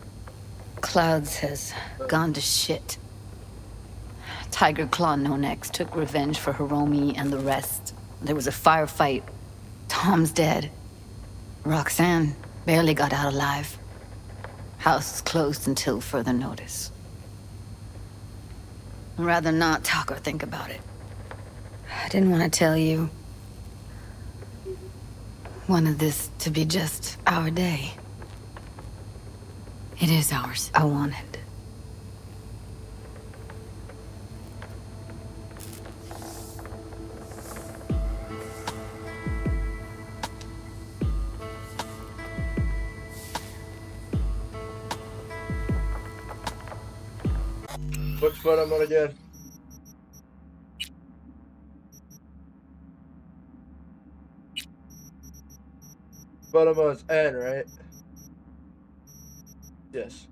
Clouds has gone to shit. Tiger Claw No Next took revenge for Hiromi and the rest. There was a firefight. Tom's dead. Roxanne barely got out alive. House is closed until further notice. I'd rather not talk or think about it. I didn't want to tell you. Wanted this to be just our day. It is ours. I wanted. Which foot I'm gonna get? Bottom was N, right? Yes.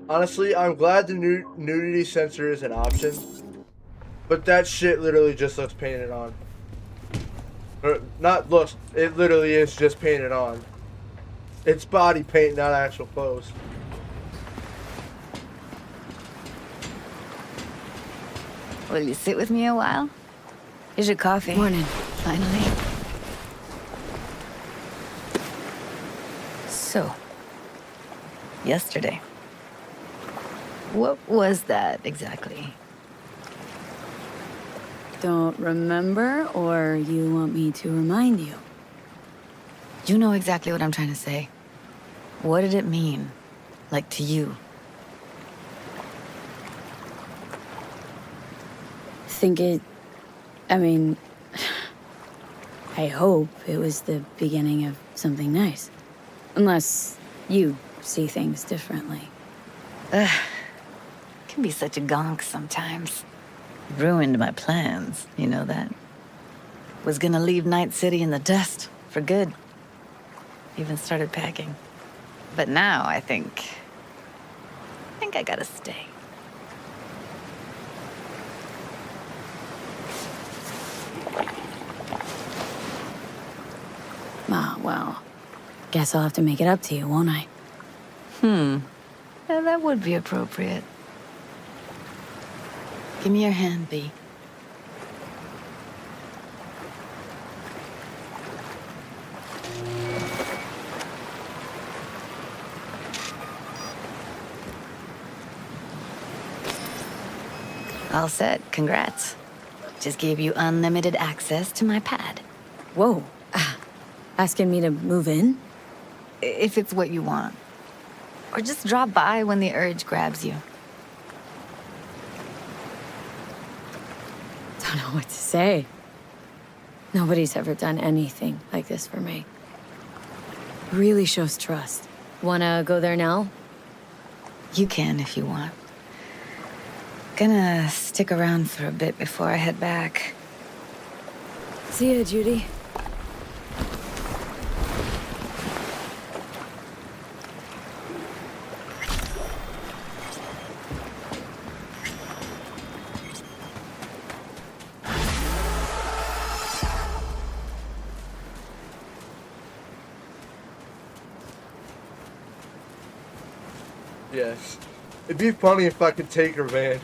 Honestly, I'm glad the nudity sensor is an option, but that shit literally just looks painted on. Or, not looks, it literally is just painted on. It's body paint, not actual clothes. Will you sit with me a while? Here's your coffee. Morning. Finally. So, yesterday. What was that exactly? Don't remember, or you want me to remind you? You know exactly what I'm trying to say. What did it mean? Like, to you? I hope it was the beginning of something nice. Unless you see things differently. Ugh. Can be such a gonk sometimes. Ruined my plans, you know that? Was gonna leave Night City in the dust, for good. Even started packing. But now I think I gotta stay. Ah, well, guess I'll have to make it up to you, won't I? Yeah, that would be appropriate. Give me your hand, B. All set. Congrats. Just gave you unlimited access to my pad. Whoa. Asking me to move in? If it's what you want. Or just drop by when the urge grabs you. Don't know what to say. Nobody's ever done anything like this for me. Really shows trust. Wanna go there now? You can if you want. Gonna stick around for a bit before I head back. See ya, Judy. Yes. It'd be funny if I could take her van.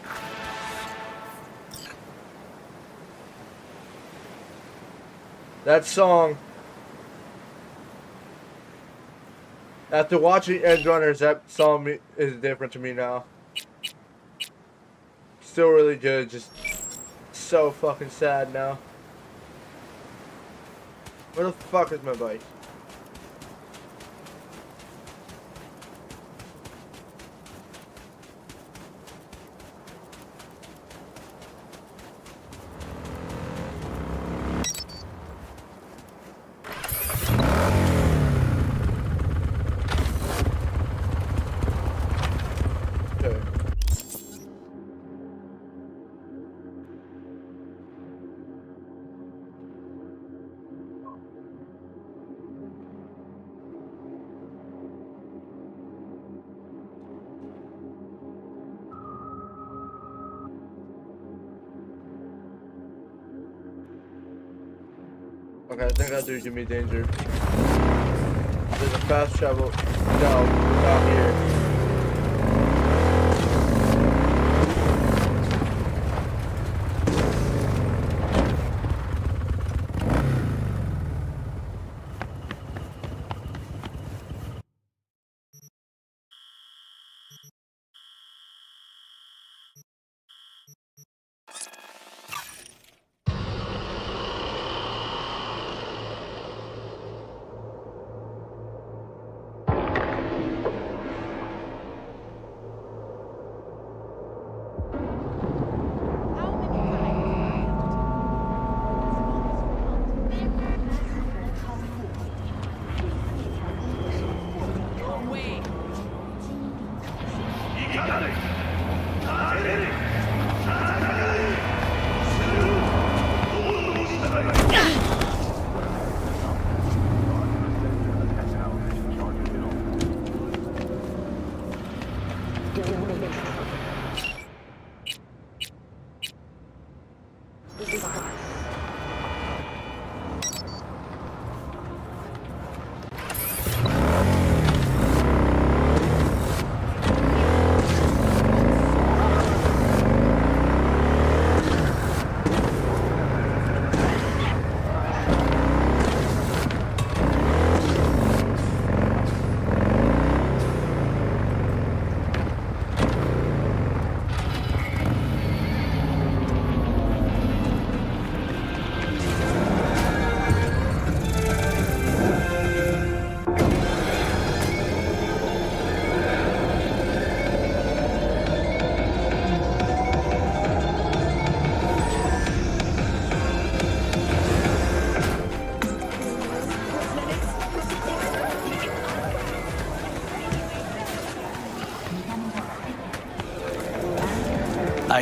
That song. After watching Edge Runners, that song is different to me now. Still really good, just so fucking sad now. Where the fuck is my bike? Okay, I think that do give me danger. There's a fast travel. No, not here.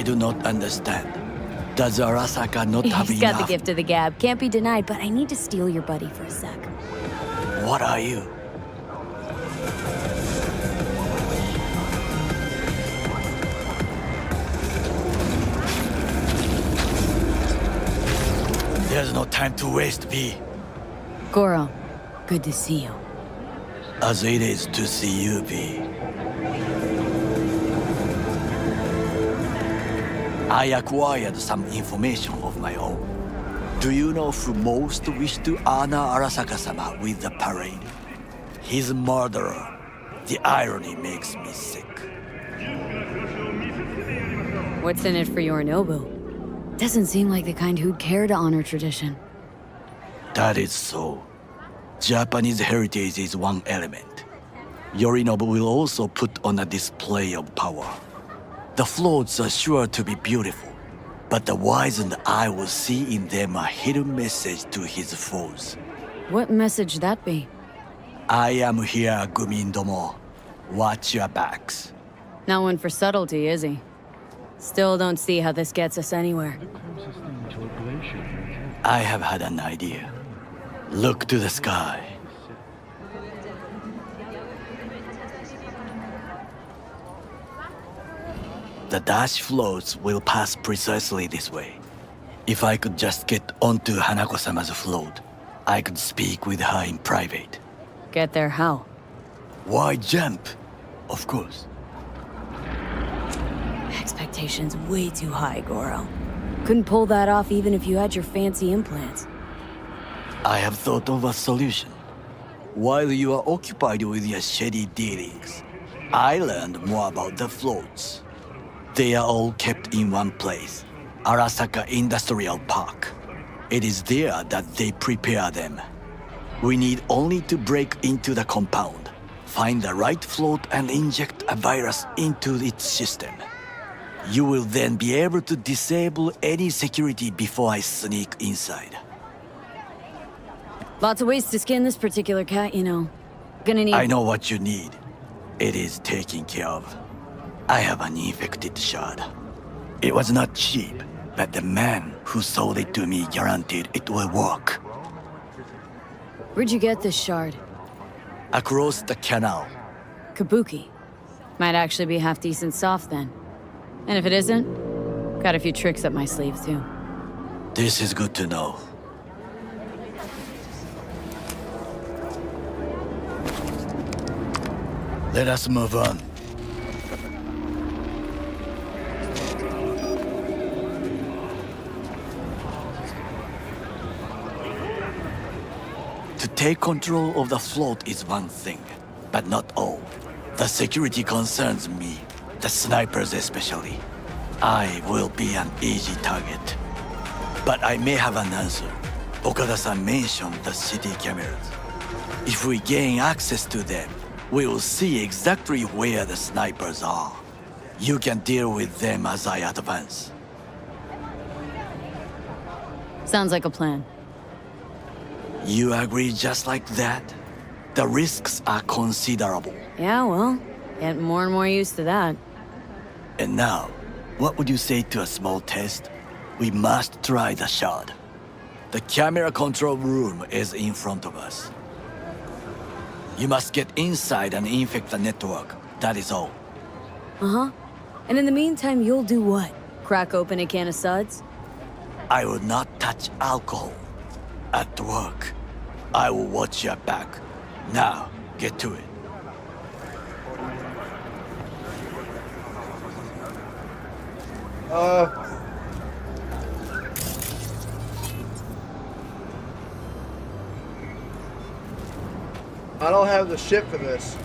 I do not understand. Does Arasaka not have He's got enough? the gift of the gab. Can't be denied, but I need to steal your buddy for a sec. What are you? There's no time to waste, V. Goro, good to see you. As it is to see you, V. I acquired some information of my own. Do you know who most wished to honor Arasaka-sama with the parade? His murderer. The irony makes me sick. What's in it for Yorinobu? Doesn't seem like the kind who'd care to honor tradition. That is so. Japanese heritage is one element. Yorinobu will also put on a display of power. The floats are sure to be beautiful, but the wizened eye will see in them a hidden message to his foes. What message that be? I am here, Gumindomo. Watch your backs. Not one for subtlety, is he? Still don't see how this gets us anywhere. I have had an idea. Look to the sky. The dash floats will pass precisely this way. If I could just get onto Hanako-sama's float, I could speak with her in private. Get there how? Why jump? Of course. Expectations way too high, Goro. Couldn't pull that off even if you had your fancy implants. I have thought of a solution. While you are occupied with your shady dealings, I learned more about the floats. They are all kept in one place, Arasaka Industrial Park. It is there that they prepare them. We need only to break into the compound, find the right float and inject a virus into its system. You will then be able to disable any security before I sneak inside. Lots of ways to skin this particular cat, you know. Gonna need— I know what you need. It is taken care of. I have an infected shard. It was not cheap, but the man who sold it to me guaranteed it will work. Where'd you get this shard? Across the canal. Kabuki. Might actually be half-decent soft then. And if it isn't, got a few tricks up my sleeve too. This is good to know. Let us move on. To take control of the float is one thing, but not all. The security concerns me, the snipers especially. I will be an easy target. But I may have an answer. Okada-san mentioned the city cameras. If we gain access to them, we will see exactly where the snipers are. You can deal with them as I advance. Sounds like a plan. You agree just like that? The risks are considerable. Yeah, well, getting more and more used to that. And now, what would you say to a small test? We must try the shard. The camera control room is in front of us. You must get inside and infect the network. That is all. Uh-huh. And in the meantime, you'll do what? Crack open a can of suds? I will not touch alcohol. At work. I will watch your back. Now, get to it. I don't have the ship for this.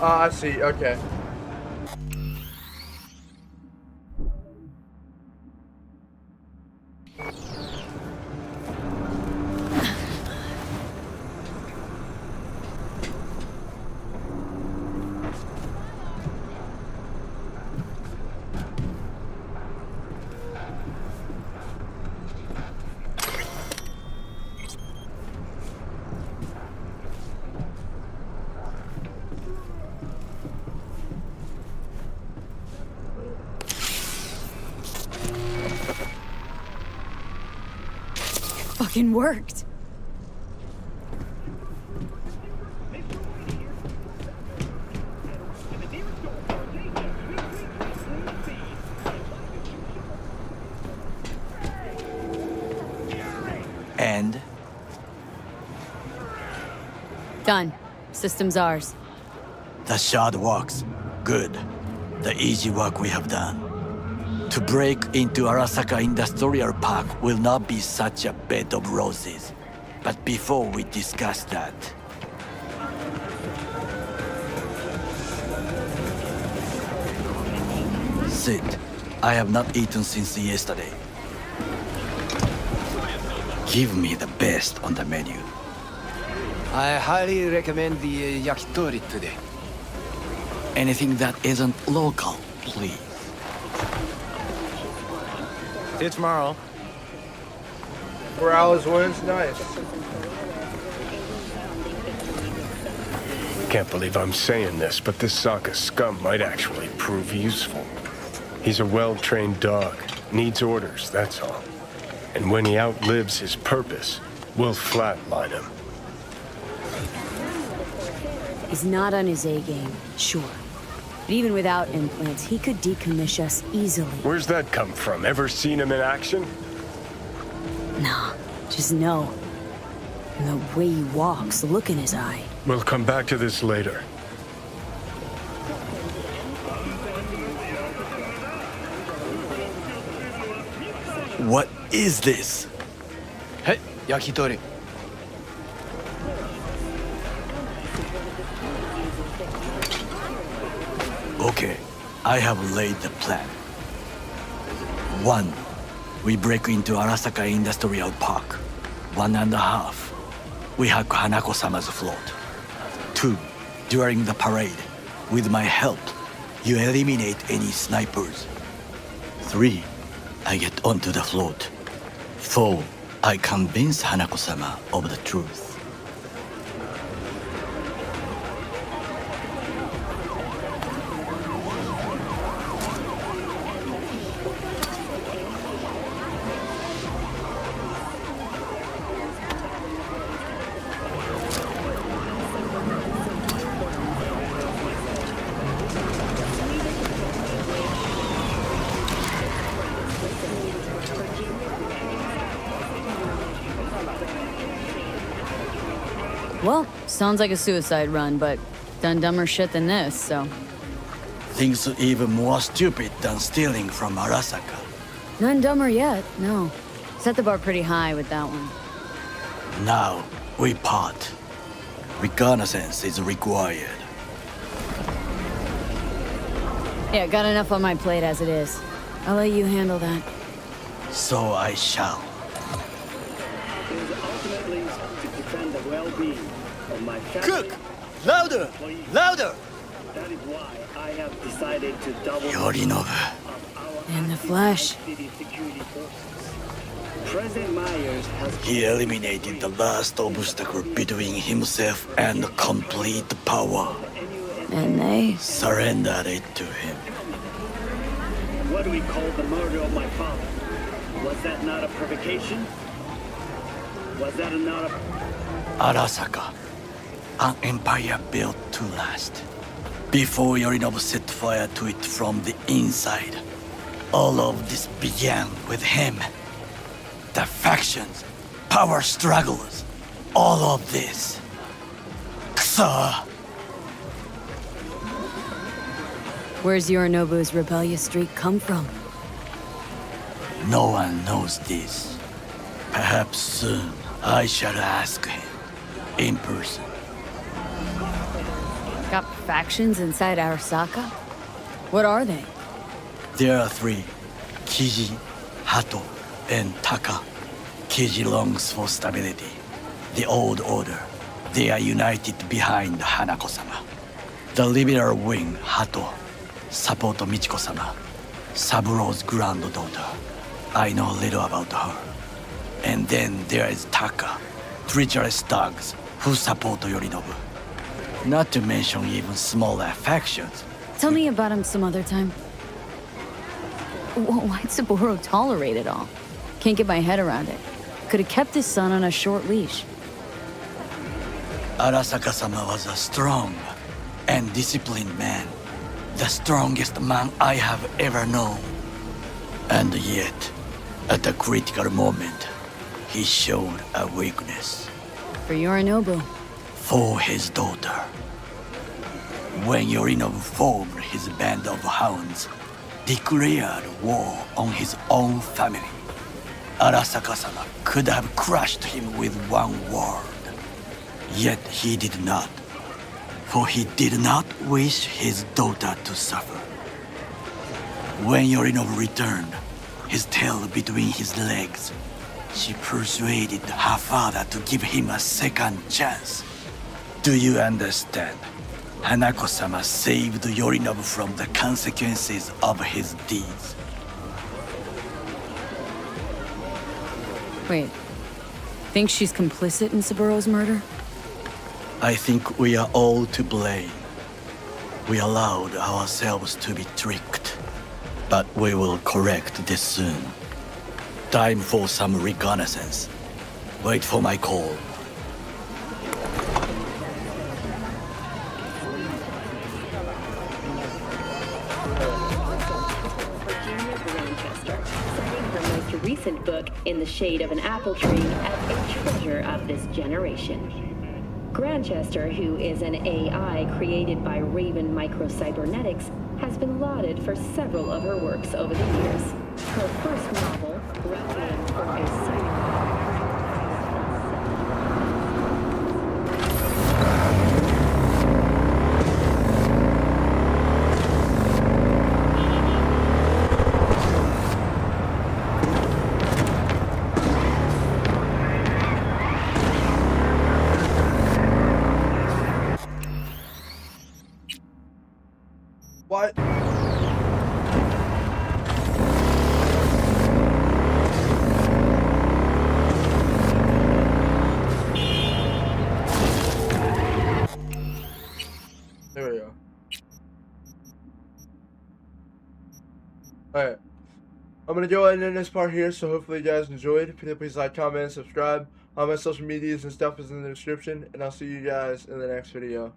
I see. Okay. Fucking worked. And? Done. System's ours. The shard works. Good. The easy work we have done. To break into Arasaka Industrial Park will not be such a bed of roses. But before we discuss that... Sit. I have not eaten since yesterday. Give me the best on the menu. I highly recommend the yakitori today. Anything that isn't local, please. See you tomorrow. 4 hours wins, nice. Can't believe I'm saying this, but this Sokka scum might actually prove useful. He's a well-trained dog. Needs orders, that's all. And when he outlives his purpose, we'll flatline him. He's not on his A game, sure. But even without implants, he could decommission us easily. Where's that come from? Ever seen him in action? Nah, just know. And the way he walks, the look in his eye. We'll come back to this later. What is this? Hey, yakitori. Okay, I have laid the plan. 1. We break into Arasaka Industrial Park. 1.5. We hack Hanako-sama's float. 2. During the parade, with my help, you eliminate any snipers. 3. I get onto the float. 4. I convince Hanako-sama of the truth. Well, sounds like a suicide run, but done dumber shit than this, so... Things even more stupid than stealing from Arasaka. None dumber yet, no. Set the bar pretty high with that one. Now, we part. Reconnaissance is required. Yeah, got enough on my plate as it is. I'll let you handle that. So I shall. Ultimately, to defend the well-being of my family. Cook! Louder! Louder! That is why I have decided to double Yorinobu. In the flesh. President Myers has... He eliminated the last obstacle between himself and complete power. And they? Surrendered it to him. What do we call the murder of my father? Was that not a provocation? Was that not a... Arasaka. An empire built to last. Before Yorinobu set fire to it from the inside. All of this began with him. The factions, power struggles, all of this. Kusa! Where's Yorinobu's rebellious streak come from? No one knows this. Perhaps soon I shall ask him. In person. Got factions inside Arasaka? What are they? There are 3. Kiji, Hato, and Taka. Kiji longs for stability. The old order. They are united behind Hanako-sama. The liberal wing, Hato, support Michiko-sama, Saburo's granddaughter. I know little about her. And then there is Taka, treacherous thugs who support Yorinobu. Not to mention even smaller factions. Tell me about him some other time. Why'd Saburo tolerate it all? Can't get my head around it. Could have kept his son on a short leash. Arasaka-sama was a strong and disciplined man. The strongest man I have ever known. And yet, at a critical moment, he showed a weakness. For Yorinobu. For his daughter. When Yorinobu formed his band of hounds, declared war on his own family, Arasaka-sama could have crushed him with one word. Yet he did not. For he did not wish his daughter to suffer. When Yorinobu returned, his tail between his legs, she persuaded her father to give him a second chance. Do you understand? Hanako-sama saved Yorinobu from the consequences of his deeds. Wait. Think she's complicit in Saburo's murder? I think we are all to blame. We allowed ourselves to be tricked. But we will correct this soon. Time for some reconnaissance. Wait for my call. Recent book, In the Shade of an Apple Tree, as a treasure of this generation. Grantchester, who is an AI created by Raven Microcybernetics, has been lauded for several of her works over the years. Her first novel, Requiem for a Cyberpunk. What? There we go. Alright. I'm gonna go ahead and end this part here, so hopefully you guys enjoyed. Please like, comment, and subscribe. All my social medias and stuff is in the description, and I'll see you guys in the next video.